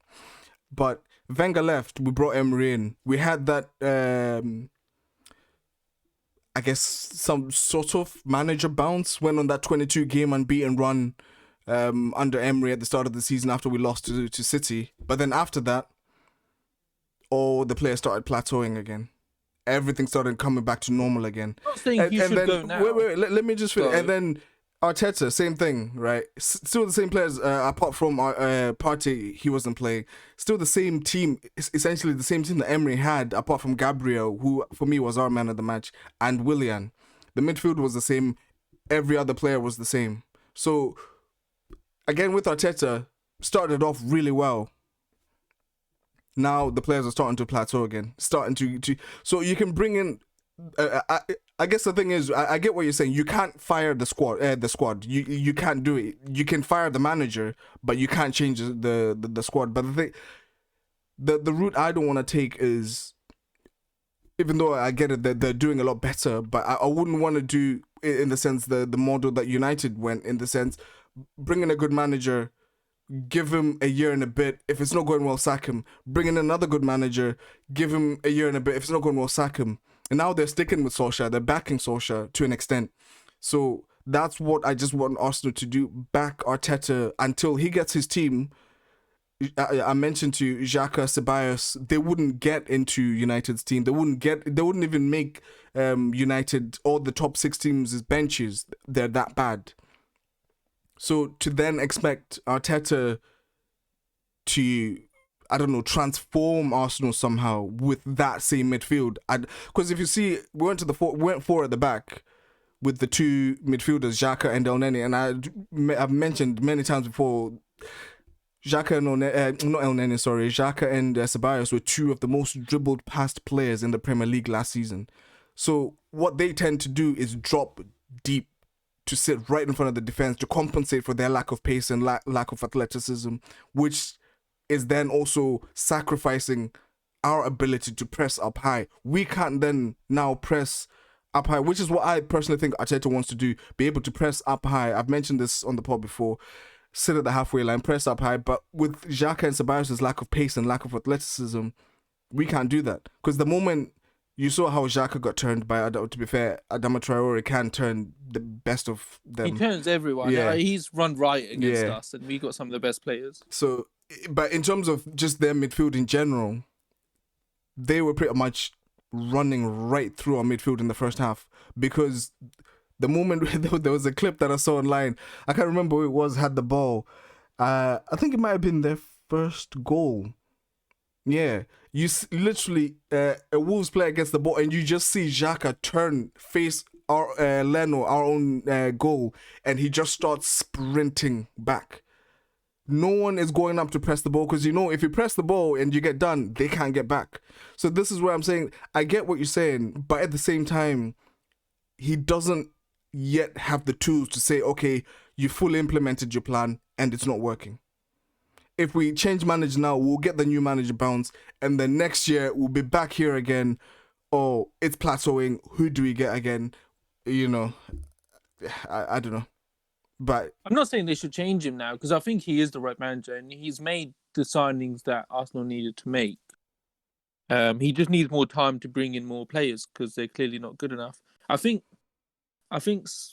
But Wenger left. We brought Emery in. We had that. I guess some sort of manager bounce, went on that 22 game unbeaten run under Emery at the start of the season after we lost to City. But then after that, all the players started plateauing again. Everything started coming back to normal again. I'm not saying he should go now. Wait, let me just finish. And then Arteta, same thing, right? Still the same players, apart from Partey, he wasn't playing. Still the same team, essentially the same team that Emery had, apart from Gabriel, who for me was our man of the match, and Willian. The midfield was the same. Every other player was the same. So, again, with Arteta, started off really well. Now the players are starting to plateau again. So you can bring in... I guess the thing is, I get what you're saying. You can't fire the squad. You can't do it. You can fire the manager, but you can't change the squad. But the thing, the route I don't want to take is, even though I get it, they're doing a lot better, but I wouldn't want to do it in the sense the model that United went, in the sense bring in a good manager, give him a year and a bit. If it's not going well, sack him. Bring in another good manager, give him a year and a bit. If it's not going well, sack him. And now they're sticking with Solskjaer. They're backing Solskjaer to an extent. So that's what I just want Arsenal to do. Back Arteta until he gets his team. I mentioned to Xhaka, Ceballos, they wouldn't get into United's team. They wouldn't even make United, all the top 6 teams as benches. They're that bad. So to then expect Arteta to, I don't know, transform Arsenal somehow with that same midfield. Because if you see, we went 4 at the back with the 2 midfielders, Xhaka and El Neni, and I've mentioned many times before, Xhaka and Ceballos were 2 of the most dribbled past players in the Premier League last season. So what they tend to do is drop deep to sit right in front of the defense to compensate for their lack of pace and lack of athleticism, which is then also sacrificing our ability to press up high. We can't then now press up high, which is what I personally think Arteta wants to do, be able to press up high. I've mentioned this on the pod before, sit at the halfway line, press up high, but with Xhaka and Ceballos' lack of pace and lack of athleticism, we can't do that. Because the moment you saw how Xhaka got turned by, to be fair, Adama Traore can turn the best of them. He turns everyone. Yeah. He's run right against us, and we got some of the best players. So, but in terms of just their midfield in general, they were pretty much running right through our midfield in the first half, because the moment there was a clip that I saw online, I can't remember who it was, had the ball. I think it might have been their first goal. Yeah, you literally a Wolves player gets the ball and you just see Xhaka turn, face our Leno, our own goal, and he just starts sprinting back. No one is going up to press the ball, because if you press the ball and you get done, they can't get back. So this is where I'm saying, I get what you're saying, but at the same time, he doesn't yet have the tools to say, okay, you fully implemented your plan and it's not working. If we change manager now, we'll get the new manager bounce, and then next year we'll be back here again. Oh, it's plateauing. Who do we get again? I don't know. But I'm not saying they should change him now, because I think he is the right manager and he's made the signings that Arsenal needed to make. He just needs more time to bring in more players, because they're clearly not good enough. I think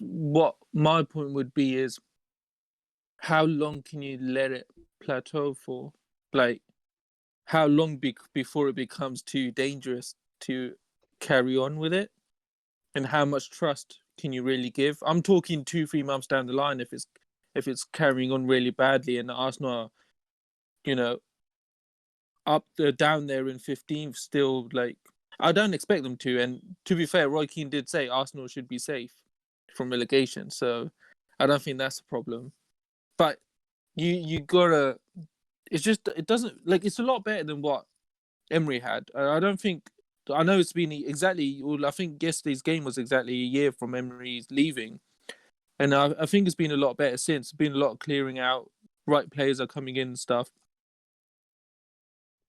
what my point would be is, how long can you let it plateau for? Like, how long before it becomes too dangerous to carry on with it? And how much trust can you really give? I'm talking 2-3 months down the line, if it's carrying on really badly and Arsenal are, down there in 15th still. Like, I don't expect them to. And to be fair, Roy Keane did say Arsenal should be safe from relegation, so I don't think that's a problem. But you gotta, it's just, it doesn't, like, it's a lot better than what Emery had. I know it's been exactly, well, I think yesterday's game was exactly a year from Emery's leaving, and I think it's been a lot better since. It's been a lot of clearing out, right players are coming in and stuff.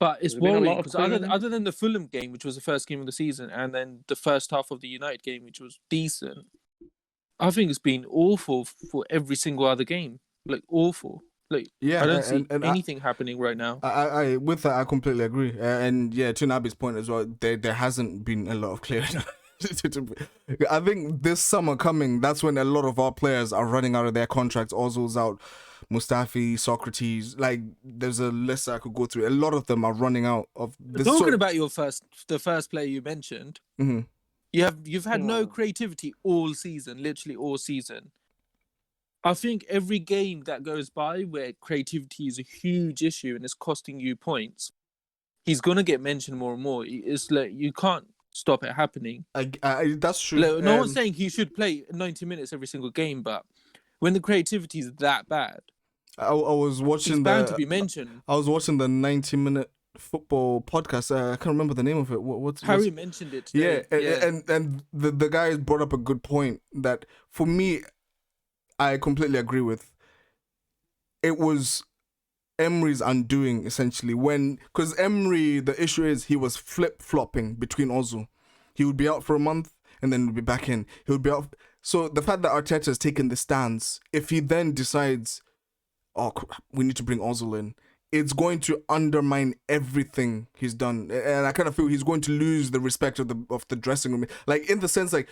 But it's worrying, because other than the Fulham game, which was the first game of the season, and then the first half of the United game, which was decent, I think it's been awful for every single other game. Like, awful. Like, yeah, I don't see anything happening right now. I with that, I completely agree. And yeah, to Nabi's point as well, there hasn't been a lot of clearing. I think this summer coming, that's when a lot of our players are running out of their contracts. Ozil's out, Mustafi, Socrates. Like, there's a list I could go through. A lot of them are running out of this. Talking about the first player you mentioned, mm-hmm. You've had no creativity all season, literally all season. I think every game that goes by where creativity is a huge issue and it's costing you points, he's gonna get mentioned more and more. It's like, you can't stop it happening. That's true. Like, no one's saying he should play 90 minutes every single game, but when the creativity is that bad, I was watching he's bound to be mentioned. I was watching the 90-minute football podcast. I can't remember the name of it. What's Harry mentioned it today. yeah, and the guy brought up a good point that for me, I completely agree with. It was Emery's undoing essentially because Emery, the issue is he was flip-flopping between Ozil. He would be out for a month and then would be back in. He would be out. So the fact that Arteta has taken the stance, if he then decides, oh, we need to bring Ozil in, it's going to undermine everything he's done, and I kind of feel he's going to lose the respect of the dressing room. Like in the sense, like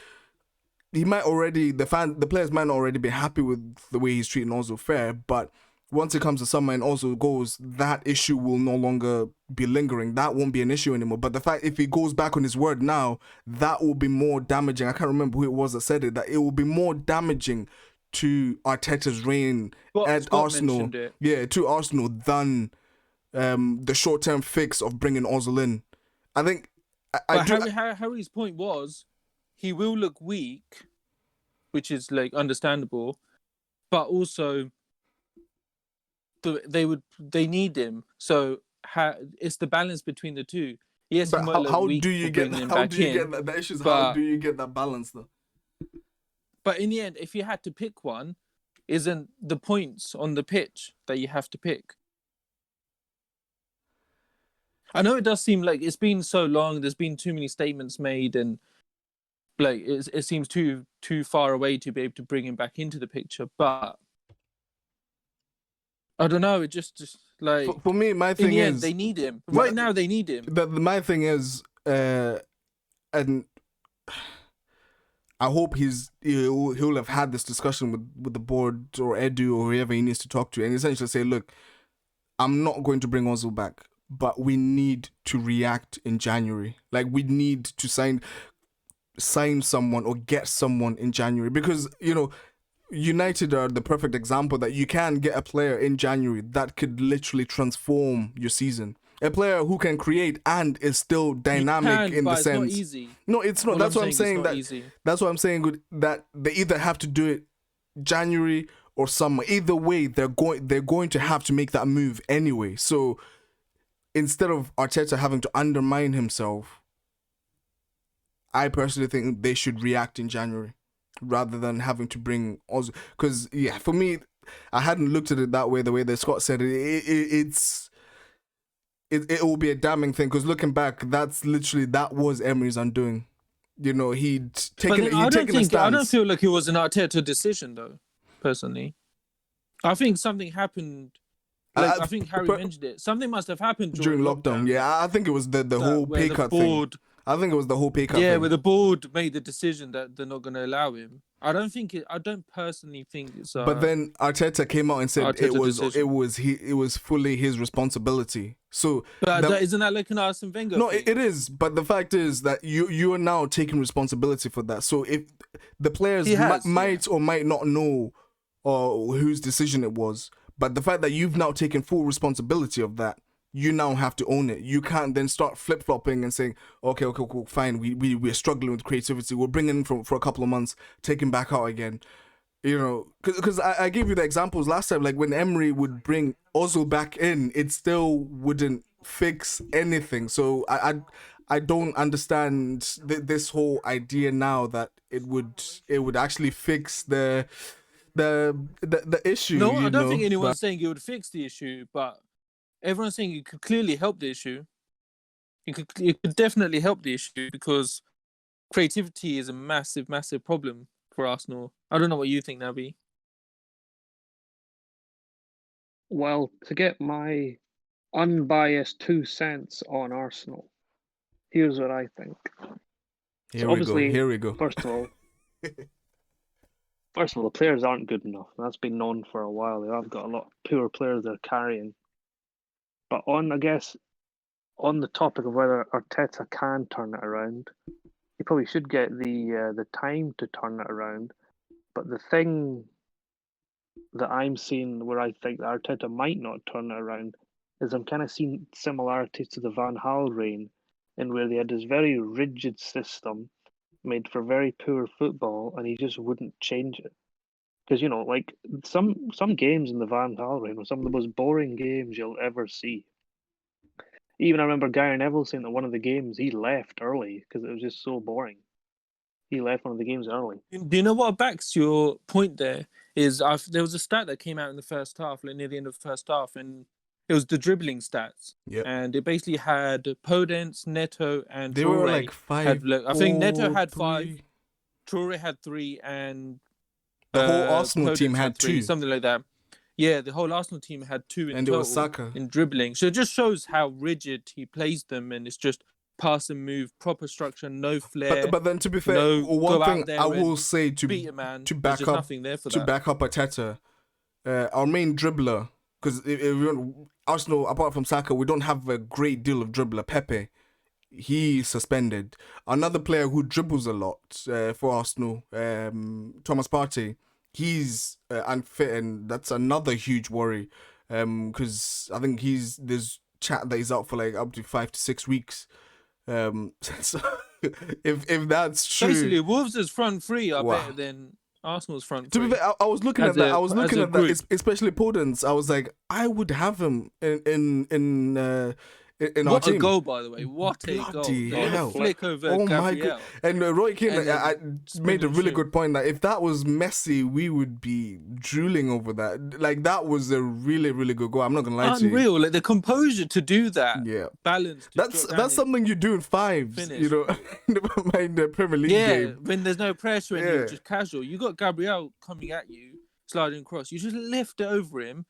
he might already the players might not already be happy with the way he's treating Ozil fair, but once it comes to summer and Ozil goes, that issue will no longer be lingering. That won't be an issue anymore. But the fact if he goes back on his word now, that will be more damaging. I can't remember who it was that said it. That it will be more damaging to Arteta's reign at Arsenal. Yeah, to Arsenal than the short-term fix of bringing Ozil in. I think. Harry's point was, he will look weak, which is like understandable, but also they need him. So it's the balance between the two. Yes, but how do you get that? The issue is how do you get that balance though? But in the end, if you had to pick one, isn't the points on the pitch that you have to pick? I know it does seem like it's been so long. There's been too many statements made, and like it seems too far away to be able to bring him back into the picture. But I don't know. It just like for me, my thing is end, they need him right now. They need him. My thing is, and I hope he'll have had this discussion with the board or Edu or whoever he needs to talk to, and essentially say, look, I'm not going to bring Ozil back, but we need to react in January. Like we need to sign someone or get someone in January, because United are the perfect example that you can get a player in January that could literally transform your season. A player who can create and is still dynamic in the sense. It's not easy. No, it's not. That's what I'm saying. That's what I'm saying. That they either have to do it January or summer. Either way, they're going to have to make that move anyway. So instead of Arteta having to undermine himself, I personally think they should react in January rather than having to bring Ozil. Because for me, I hadn't looked at it that way. The way that Scott said it will be a damning thing, because looking back, that was Emery's undoing. He'd taken a stance. I don't feel like it was an Arteta decision, though. Personally, I think something happened. I think Harry mentioned it. Something must have happened during lockdown. Yeah, I think it was the whole pay cut thing. I think it was the whole pay cut thing. Yeah, where the board made the decision that they're not going to allow him. I don't personally think it's. But then Arteta came out and said it was fully his responsibility. So, but isn't that like an Arsene Wenger? No, thing? it is. But the fact is that you are now taking responsibility for that. So if the players might or might not know whose decision it was, but the fact that you've now taken full responsibility of that, you now have to own it. You can't then start flip-flopping and saying, okay, cool, fine, we're struggling with creativity, we'll bring in for a couple of months, take him back out again. Because I gave you the examples last time, like when Emery would bring Ozil back in, it still wouldn't fix anything. So I don't understand this whole idea now that it would actually fix the issue. No, I don't think anyone's saying it would fix the issue, but everyone's saying it could clearly help the issue. It could definitely help the issue, because creativity is a massive, massive problem for Arsenal. I don't know what you think, Naby. Well, to get my unbiased 2 cents on Arsenal, here's what I think. Here we go. First of all, the players aren't good enough. That's been known for a while. They have got a lot of poor players they're carrying. But on the topic of whether Arteta can turn it around, he probably should get the time to turn it around. But the thing that I'm seeing where I think that Arteta might not turn it around is I'm kind of seeing similarities to the Van Gaal reign, in where they had this very rigid system made for very poor football, and he just wouldn't change it. Because like some games in the Van Gaal reign were some of the most boring games you'll ever see. Even I remember Gary Neville saying that one of the games he left early because it was just so boring. He left one of the games early. Do you know what backs your point there? There was a stat that came out in the first half, like near the end of the first half, and it was the dribbling stats. Yeah. And it basically had Podence, Neto, and They Traore were like 5. I think Neto 4, had 3. 5, Traore had 3, and The whole Arsenal Podence team had 3, 2. something like that. Yeah, the whole Arsenal team had 2 in And it total was Saka. in dribbling. So it just shows how rigid he plays them, and it's just pass and move, proper structure, no flair. But then to be fair, no one go out thing there I will and say beat a man. to There's back just up nothing there for that. Arteta, our main dribbler, because Arsenal, apart from Saka, we don't have a great deal of dribbler. Pepe, he suspended. Another player who dribbles a lot for Arsenal, Thomas Partey, he's unfit, and that's another huge worry. Because I think there's chat that he's out for like up to 5 to 6 weeks. So if that's true, Basically, Wolves' front three are Wow. better than Arsenal's front to three. be fair, I was looking As at that. a- I was as looking a at that, group. especially Podence. I was like, I would have him in our What team. a goal, by the way! What a goal! Bloody The hell. flick over Oh my Gabriel. god! And Roy Keane And then I made a spin really and good point that if that was Messi, we would be drooling over that. Like that was a really, really good goal. I'm not gonna lie to you. Unreal, like the composure to do that. Yeah. Balance. To That's drop down in- something you do in fives, finish. you know, never mind the Premier League Yeah, game. when there's no pressure and Yeah. you're just casual. You got Gabriel coming at you, sliding across. You just lift it over him.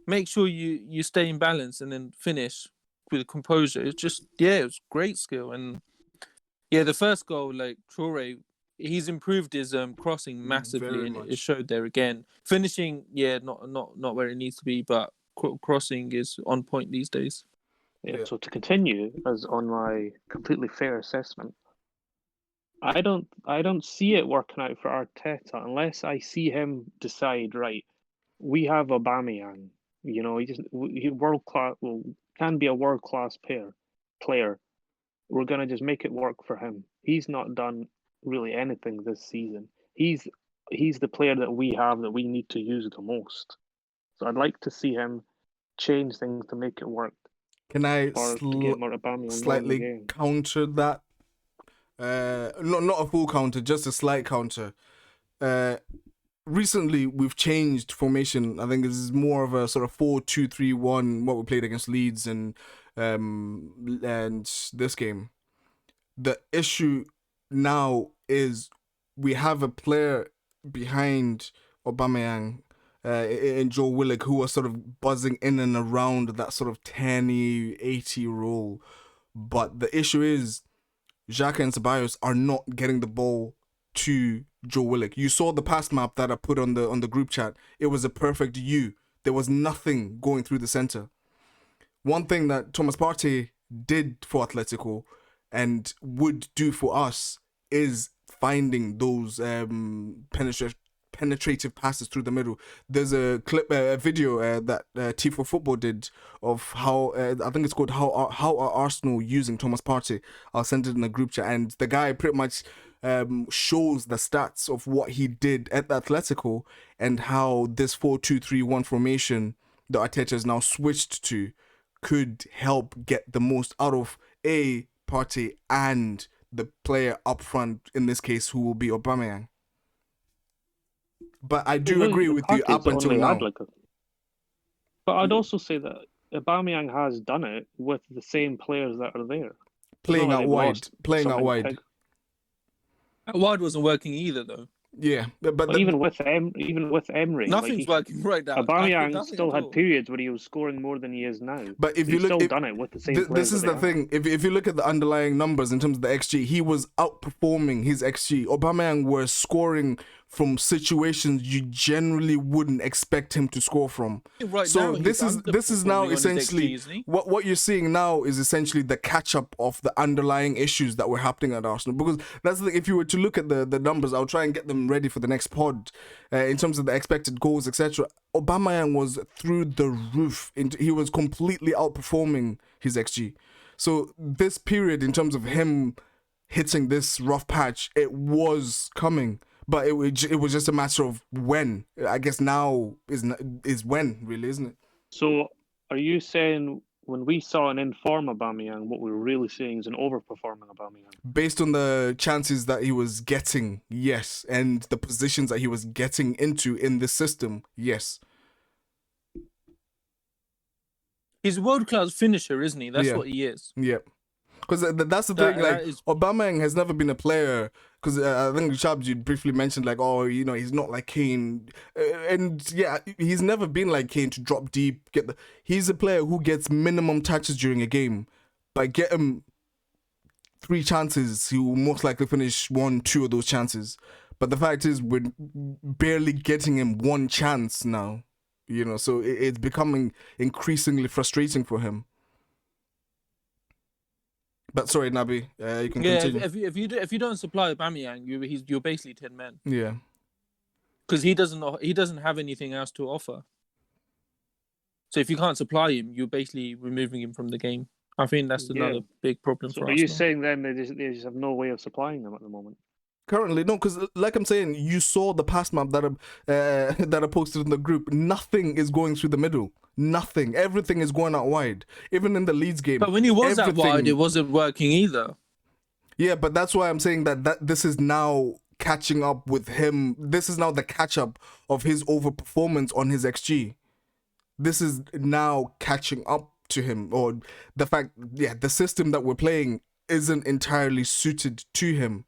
Make sure you stay in balance and then finish with composure. It's just it was great skill. And yeah, the first goal, like Traore, he's improved his crossing massively, Very and much. it showed there again. Finishing, not where it needs to be, but crossing is on point these days. Yeah. Yeah. So to continue, as on my completely fair assessment, I don't see it working out for Arteta unless I see him decide, right, we have Aubameyang. You know, he world class. Well, can be a world class player. We're gonna just make it work for him. He's not done really anything this season. He's the player that we have that we need to use the most. So I'd like to see him change things to make it work, Can I or to get more Aubameyang more in the slightly game. counter that? Not a full counter, just a slight counter. Recently we've changed formation. I think this is more of a sort of 4-2-3-1, what we played against Leeds and this game. The issue now is we have a player behind Aubameyang and Joe Willock who are sort of buzzing in and around that sort of 10-80 role. But the issue is Xhaka and Ceballos are not getting the ball to Joe Willock. You saw the pass map that I put on the group chat. It was a perfect U. There was nothing going through the center. One thing that Thomas Partey did for Atletico and would do for us is finding those penetrative passes through the middle. There's a clip, a video that T4 Football did of how I think it's called how are Arsenal using Thomas Partey. I'll send it in the group chat, and the guy pretty much shows the stats of what he did at Atletico and how this 4-2-3-1 formation that Arteta has now switched to could help get the most out of Partey and the player up front, in this case, who will be Aubameyang. But I do agree with you up until now. But I'd also say that Aubameyang has done it with the same players that are there. Playing out wide. Out wide wasn't working either, though. Yeah, but even with Emery, nothing's working right now. Aubameyang still had periods where he was scoring more than he is now. But if you look, still done it with the same players. This is the thing. If you look at the underlying numbers in terms of the XG, he was outperforming his XG. Aubameyang was scoring from situations you generally wouldn't expect him to score from. Right so now, this is now essentially XG, what you're seeing now is essentially the catch up of the underlying issues that were happening at Arsenal. Because that's the thing, if you were to look at the numbers, I'll try and get them ready for the next pod in terms of the expected goals, etc. Aubameyang was through the roof. He was completely outperforming his XG. So this period, in terms of him hitting this rough patch, it was coming. But it was just a matter of when. I guess now is when, really, isn't it? So are you saying when we saw an in-form Aubameyang, what we were really seeing is an overperforming Aubameyang. Based on the chances that he was getting, yes, and the positions that he was getting into in the system, yes. He's a world-class finisher, isn't he? That's Yeah. what he is. Yeah. Because that's the thing, like, is- Aubameyang has never been a player, because I think, Shabs, you briefly mentioned, like, oh, you know, he's not like Kane. And yeah, he's never been like Kane to drop deep, he's a player who gets minimum touches during a game. But get him 3 chances, he will most likely finish 1-2 of those chances. But the fact is, we're barely getting him 1 chance now, you know, so it's becoming increasingly frustrating for him. But sorry, Nabi, you can continue. If you don't supply Aubameyang, you're basically 10 men. Yeah. Because he doesn't have anything else to offer. So if you can't supply him, you're basically removing him from the game. I think that's another big problem for us. Are you saying then they just have no way of supplying them at the moment? Currently, no, because like I'm saying, you saw the pass map that I posted in the group. Nothing is going through the middle. Nothing. Everything is going out wide. Even in the Leeds game. But when he was out wide, it wasn't working either. Yeah, but that's why I'm saying that this is now catching up with him. This is now the catch-up of his overperformance on his XG. This is now catching up to him. Or the fact, the system that we're playing isn't entirely suited to him.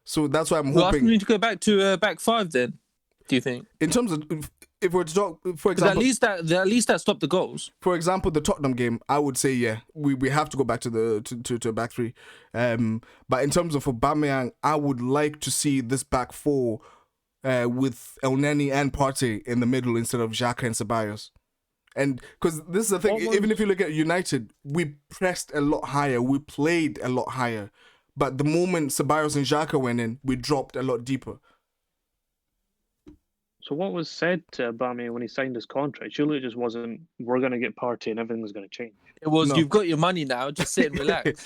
So that's why I'm hoping. We need to go back to back 5 then. Do you think? In terms of, if we're to talk, for example, at least that stopped the goals. For example, the Tottenham game, I would say we have to go back to the to back 3. But in terms of Aubameyang, I would like to see this back 4 with Elneny and Partey in the middle instead of Xhaka and Ceballos. And because this is the thing, even if you look at United, we pressed a lot higher, we played a lot higher. But the moment Ceballos and Xhaka went in, we dropped a lot deeper. So what was said to Aubameyang when he signed his contract? Surely it just wasn't, we're going to get Partey and everything's going to change. It was, You've got your money now, just sit and relax.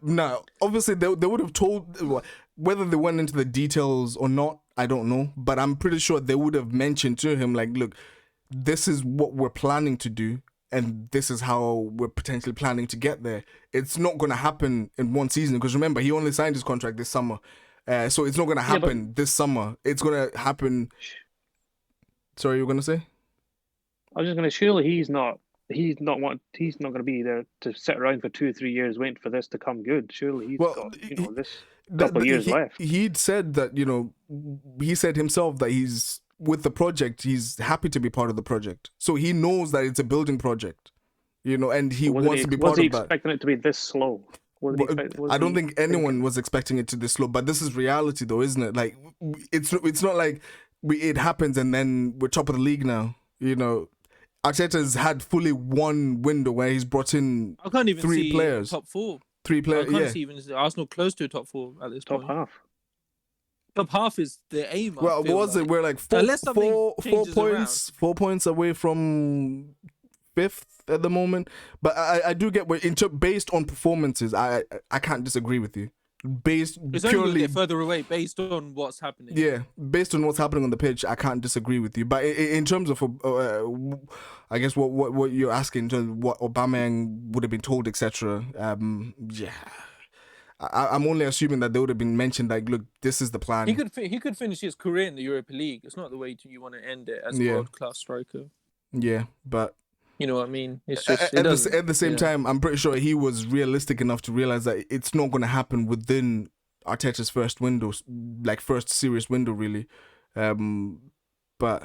No, obviously they would have told, whether they went into the details or not, I don't know. But I'm pretty sure they would have mentioned to him, like, look, this is what we're planning to do. And this is how we're potentially planning to get there. It's not going to happen in one season because remember, he only signed his contract this summer. So it's not going to happen this summer. It's going to happen. Sorry, you were going to say? I was just going to, surely he's not going to be there to sit around for 2 or 3 years waiting for this to come good. Surely he's got, this couple of years left. He'd said that, he said himself that he's, with the project, he's happy to be part of the project. So he knows that it's a building project, and he wants to be part of that. Was he expecting it to be this slow? I don't think anyone was expecting it to be this slow, but this is reality though, isn't it? Like, it's not like it happens and then we're top of the league now, Arteta's had fully one window where he's brought in I can't even 3 see players. Top 4. 3 players, I can't see even Arsenal close to a top 4 at this point. Top half. Top half is the aim. Well, what was it? We're like 4 points away from 5th at the moment. But I do get based on performances. I can't disagree with you. It's only going to get further away based on what's happening. Yeah, based on what's happening on the pitch, I can't disagree with you. But in terms of, I guess what you're asking, in terms of what Aubameyang would have been told, etc. I'm only assuming that they would have been mentioned, like, look, this is the plan. He could finish his career in the Europa League. It's not the way you want to end it as a world-class striker. Yeah, but... You know what I mean? It's just... At the same time, I'm pretty sure he was realistic enough to realize that it's not going to happen within Arteta's first window, like first serious window, really. But...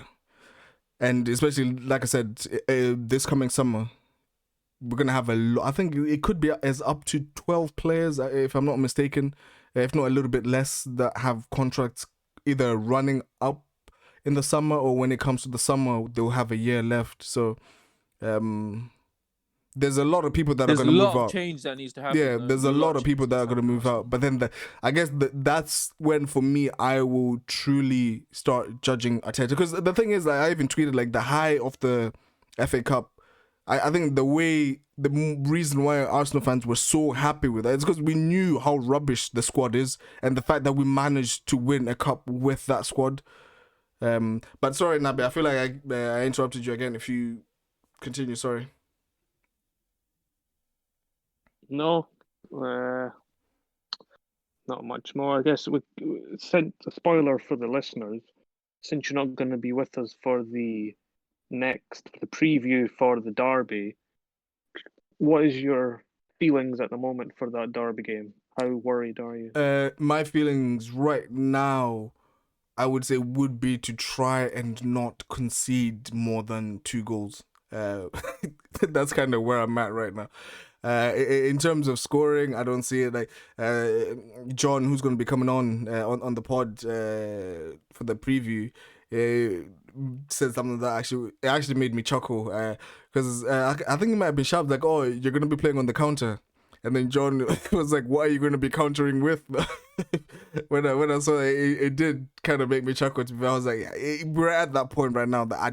And especially, like I said, this coming summer... We're going to have a lot. I think it could be as up to 12 players, if I'm not mistaken, if not a little bit less, that have contracts either running up in the summer or when it comes to the summer, they'll have a year left. So there's a lot of people that are going to move out. There's a lot of change that needs to happen. Yeah, there's a lot of people that are going to move out. But then I guess that's when, for me, I will truly start judging Arteta. Because the thing is, I even tweeted, like, the high of the FA Cup, I think the reason why Arsenal fans were so happy with that is because we knew how rubbish the squad is and the fact that we managed to win a cup with that squad. But sorry, Nabi, I feel like I interrupted you again. If you continue, sorry. No, not much more. I guess we sent a spoiler for the listeners. Since you're not going to be with us for the preview for the derby, what is your feelings at the moment for that derby game? How worried are you? My feelings right now, I would say, would be to try and not concede more than 2 goals. That's kind of where I'm at right now. In terms of scoring, I don't see it. Like John, who's going to be coming on the pod for the preview, said something that actually made me chuckle because I think it might have been sharp, like, oh, you're going to be playing on the counter. And then John was like, what are you going to be countering with? when I saw it did kind of make me chuckle. I was like, we're at that point right now that I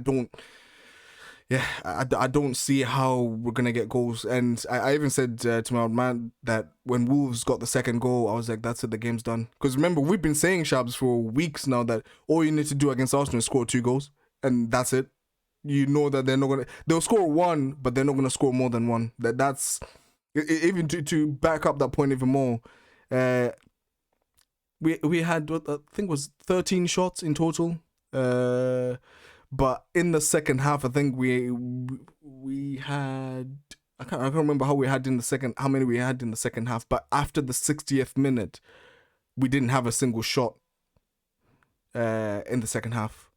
don't see how we're going to get goals. And I even said to my old man that when Wolves got the second goal, I was like, that's it, the game's done. Because remember, we've been saying, Shabs, for weeks now that all you need to do against Arsenal is score 2 goals. And that's it. You know that they'll score 1, but they're not going to score more than 1. That's... Even to back up that point even more, we had what I think was 13 shots in total, but in the second half I think we had I can't remember how many we had in the second half, but after the 60th minute we didn't have a single shot in the second half,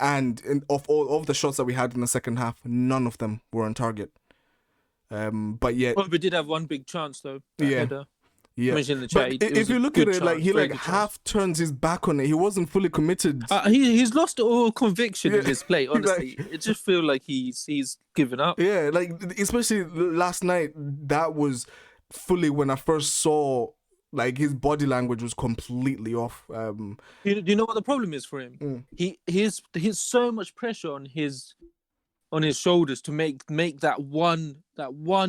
and of all of the shots that we had in the second half, none of them were on target. But yet, we did have one big chance though. Header. Yeah. In the chat, but if you look at it, like he half turns his back on it. He wasn't fully committed. He's lost all conviction in his play. Honestly, it just feels like he's given up. Yeah, like especially last night. That was fully when I first saw, like, his body language was completely off. You know what the problem is for him? He's so much pressure on his shoulders to make that one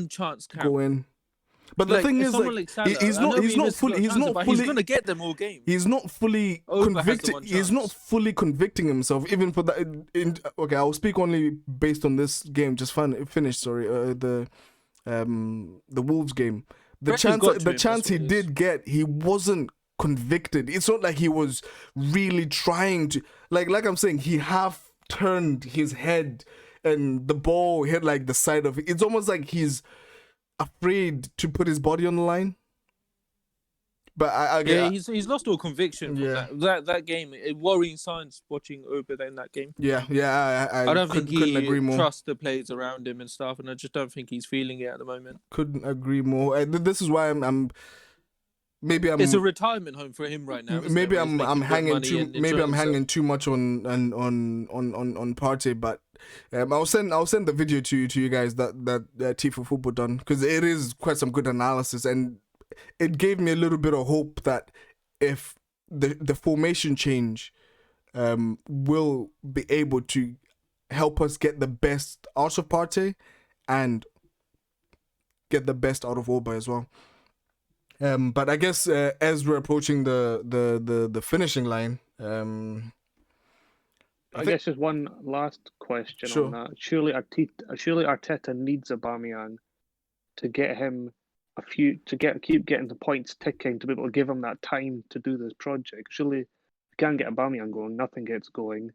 chance count. Go in. But the thing is, like he's not fully gonna get them all game. He's not fully convicting. He's not fully convicting himself, even for that. Okay, I'll speak only based on this game. Just finish. Sorry, the Wolves game. The chance he did get, he wasn't convicted. It's not like he was really trying to. Like I'm saying, he half turned his head. And the ball hit like the side of it. It's almost like he's afraid to put his body on the line. But he's lost all conviction from that game. Worrying signs watching Oba in that game. I don't think he trusts the players around him and stuff, and I just don't think he's feeling it at the moment. Couldn't agree more. This is why it's a retirement home for him right now. Maybe I'm hanging too much on Partey, but I'll send the video to you guys that T for Football done, because it is quite some good analysis, and it gave me a little bit of hope that if the formation change will be able to help us get the best out of Partey and get the best out of Oba as well. But I guess as we're approaching the finishing line, I guess just one last question on that. Surely Arteta needs Aubameyang to get him keep getting the points ticking, to be able to give him that time to do this project. Surely if you can't get Aubameyang going, nothing gets going.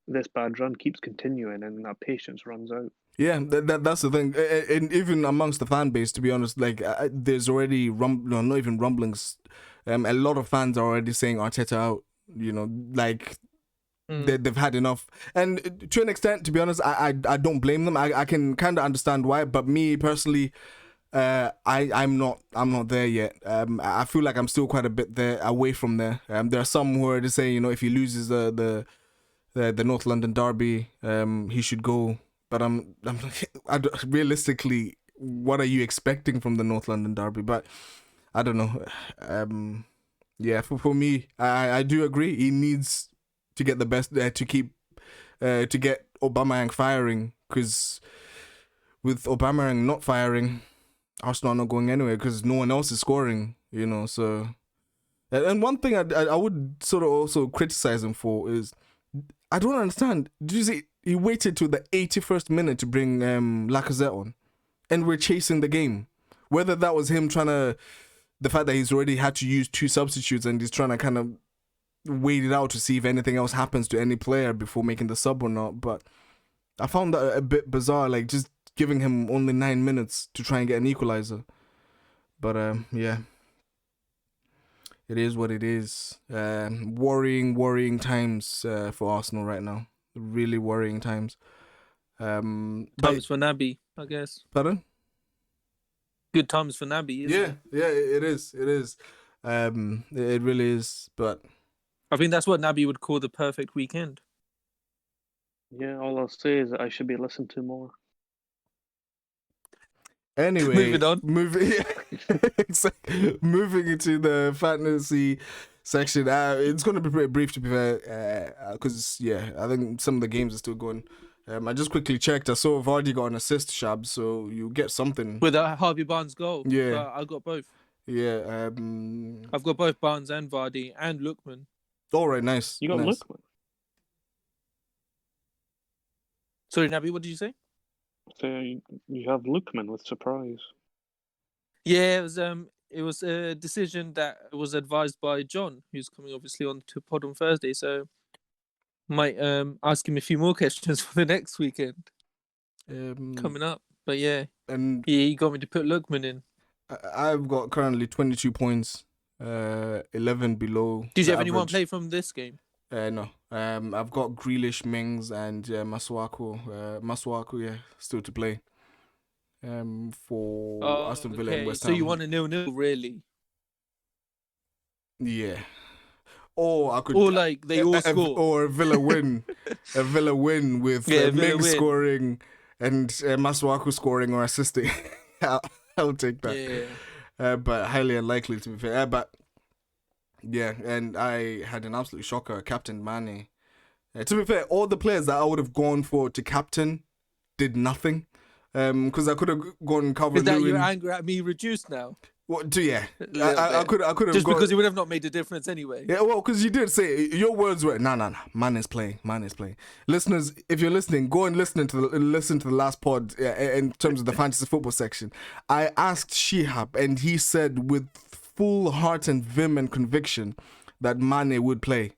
This bad run keeps continuing, and that patience runs out. Yeah, that's the thing. And even amongst the fan base, to be honest, like there's already not even rumblings. A lot of fans are already saying Arteta out. You know, like they've had enough. And to an extent, to be honest, I don't blame them. I can kind of understand why. But me personally, I'm not there yet. I feel like I'm still quite a bit away from there. There are some who are just saying, you know, if he loses the North London derby, he should go. But realistically, what are you expecting from the North London derby? But I don't know. For me, I do agree. He needs to get the best to keep to get Aubameyang firing, because with Aubameyang not firing, Arsenal are not going anywhere because no one else is scoring. You know, so. And one thing I would sort of also criticize him for is, I don't understand. Did you see he waited to the 81st minute to bring Lacazette on, and we're chasing the game. Whether that was him the fact that he's already had to use 2 substitutes and he's trying to kind of wait it out to see if anything else happens to any player before making the sub or not. But I found that a bit bizarre, like just giving him only 9 minutes to try and get an equalizer. But yeah, it is what it is. Worrying times for Arsenal right now. Really worrying times. Times for Naby, I guess. Pardon? Good times for Naby, isn't it? Yeah, it is. It is. It really is. But I think that's what Naby would call the perfect weekend. Yeah, all I'll say is that I should be listened to more. anyway, Moving on. Moving into the fantasy section. It's going to be pretty brief, to be fair, because I think some of the games are still going. I just quickly checked. I saw Vardy got an assist, Shab, so you get something. With a Harvey Barnes goal. Yeah. I got both. Yeah. I've got both Barnes and Vardy and Lookman. All right, nice. You got nice. Lookman. Sorry, Naby, what did you say? So you have Lookman with surprise. Yeah, it was a decision that was advised by John, who's coming obviously on to pod on Thursday. So might ask him a few more questions for the next weekend coming up. But yeah, and he got me to put Lookman in. I've got currently 22 points, 11 below. Did you have average. anyone play from this game? No. I've got Grealish, Mings, and Masuaku. Masuaku, still to play. For Aston Villa and West Ham. So you want a 0-0, really? Yeah. Or I could. Or like they all score. Or a Villa win. A Villa win with Mings scoring and Masuaku scoring or assisting. I'll take that. Yeah. But highly unlikely, to be fair. But yeah, and I had an absolute shocker. Captain Mane. To be fair, all the players that I would have gone for to captain did nothing. Because I could have gone Calvert-Lewin. Is that your anger at me reduced now? What? Yeah, I could have just because it would have not made a difference anyway. Yeah, well, because you did say your words were nah. Man is playing. Listeners, if you're listening, go and listen to the last pod in terms of the fantasy football section. I asked Shihab, and he said with full heart and vim and conviction that Mane would play.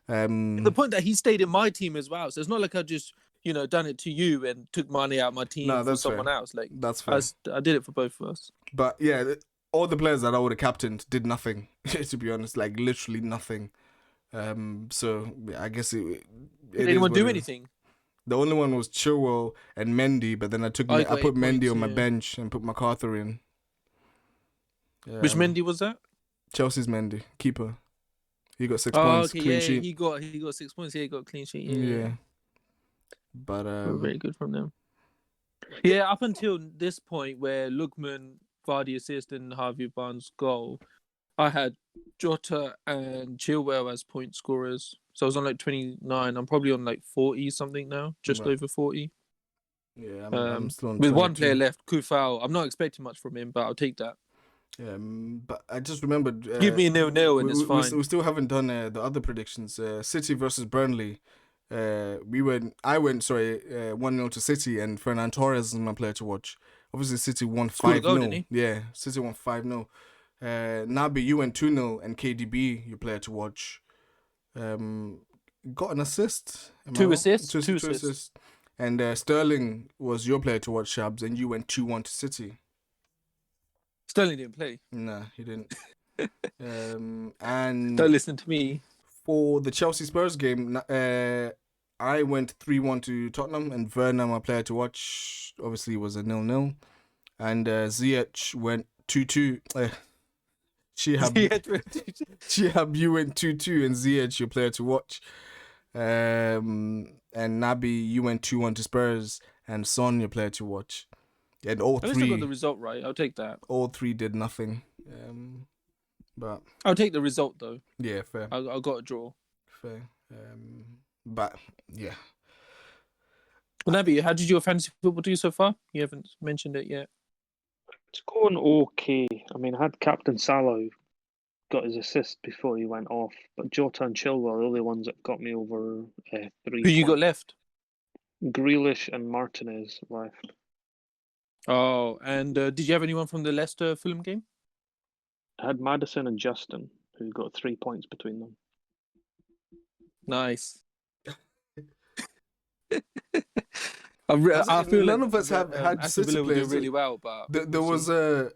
The point that he stayed in my team as well, so it's not like I just done it to you and took Mane out of my team for someone else. Like that's fair. I did it for both of us. But yeah. All the players that I would have captained did nothing, to be honest, like literally nothing. So I guess it did anyone do anything? The only one was Chilwell and Mendy, but then I put Mendy on my bench and put MacArthur in. Which Mendy was that? Chelsea's Mendy, keeper. He got 6 points, clean sheet. He got 6 points. Yeah, he got a clean sheet. Yeah. But very good from them. Yeah, up until this point where Lookman, Vardy assist and Harvey Barnes goal, I had Jota and Chilwell as point scorers. So I was on like 29. I'm probably on like 40 something now, just over 40. Yeah, I'm still on with 22. one player left, Kufal. I'm not expecting much from him, but I'll take that. But I just remembered. Give me a 0-0 and it's fine. We still haven't done the other predictions. City versus Burnley. I went 1-0 to City, and Fernan Torres is my player to watch. Obviously, City won 5-0. Yeah, City won 5-0. Nabi, you went 2-0, and KDB, your player to watch, got an assist. Two assists. And Sterling was your player to watch, Shabs, and you went 2-1 to City. Sterling didn't play. Nah, he didn't. And don't listen to me. For the Chelsea Spurs game, I went 3-1 to Tottenham, and Werner, my player to watch, obviously was a 0-0. And Ziyech went 2-2. Shihab, you went 2-2, and Ziyech, your player to watch. And Nabi, you went 2-1 to Spurs, and Son, your player to watch. And all At least I got the result right. I'll take that. All three did nothing. But I'll take the result though. Yeah, fair. I got a draw. Fair. But yeah. Well, Nabi, how did your fantasy football do so far? You haven't mentioned it yet. It's going okay. I mean, I had Captain Salah got his assist before he went off, but Jota and Chilwell are the only ones that got me over 3. Who you got left? Grealish and Martinez left. Oh, and did you have anyone from the Leicester Fulham game? I had Madison and Justin, who got 3 points between them. Nice. I feel None like of us have had Aston City Villa will do players. really well, but There we'll was see.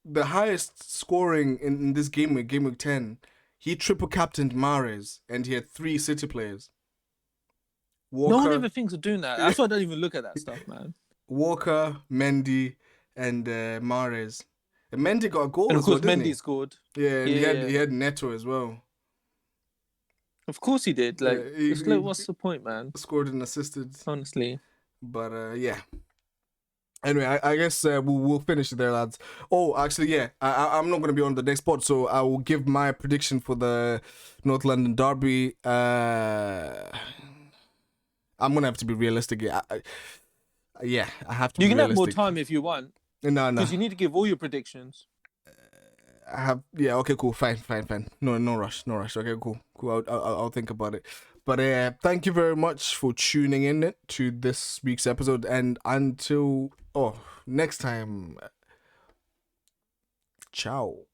the highest scoring in this game week 10. He triple captained Mahrez, and he had 3 City players. Walker, No one ever thinks of doing that. That's why I don't even look at that stuff, man. Walker, Mendy, and Mahrez. And Mendy got a goal And of as well, course, didn't Mendy he? scored. Yeah, and Yeah. he had Neto as well. Of course he did. Like, Yeah, it's like, what's the point, man? Scored and assisted. Honestly. But yeah. Anyway, I guess we'll finish it there, lads. Oh, actually, yeah, I'm not going to be on the next pod, so I will give my prediction for the North London derby. I'm going to have to be realistic. Yeah, I have to You be can have more realistic. time if you want. No. Because you need to give all your predictions. I have, yeah, okay, cool, fine. No rush. Okay, cool. I'll think about it. But thank you very much for tuning in to this week's episode, and until next time, ciao.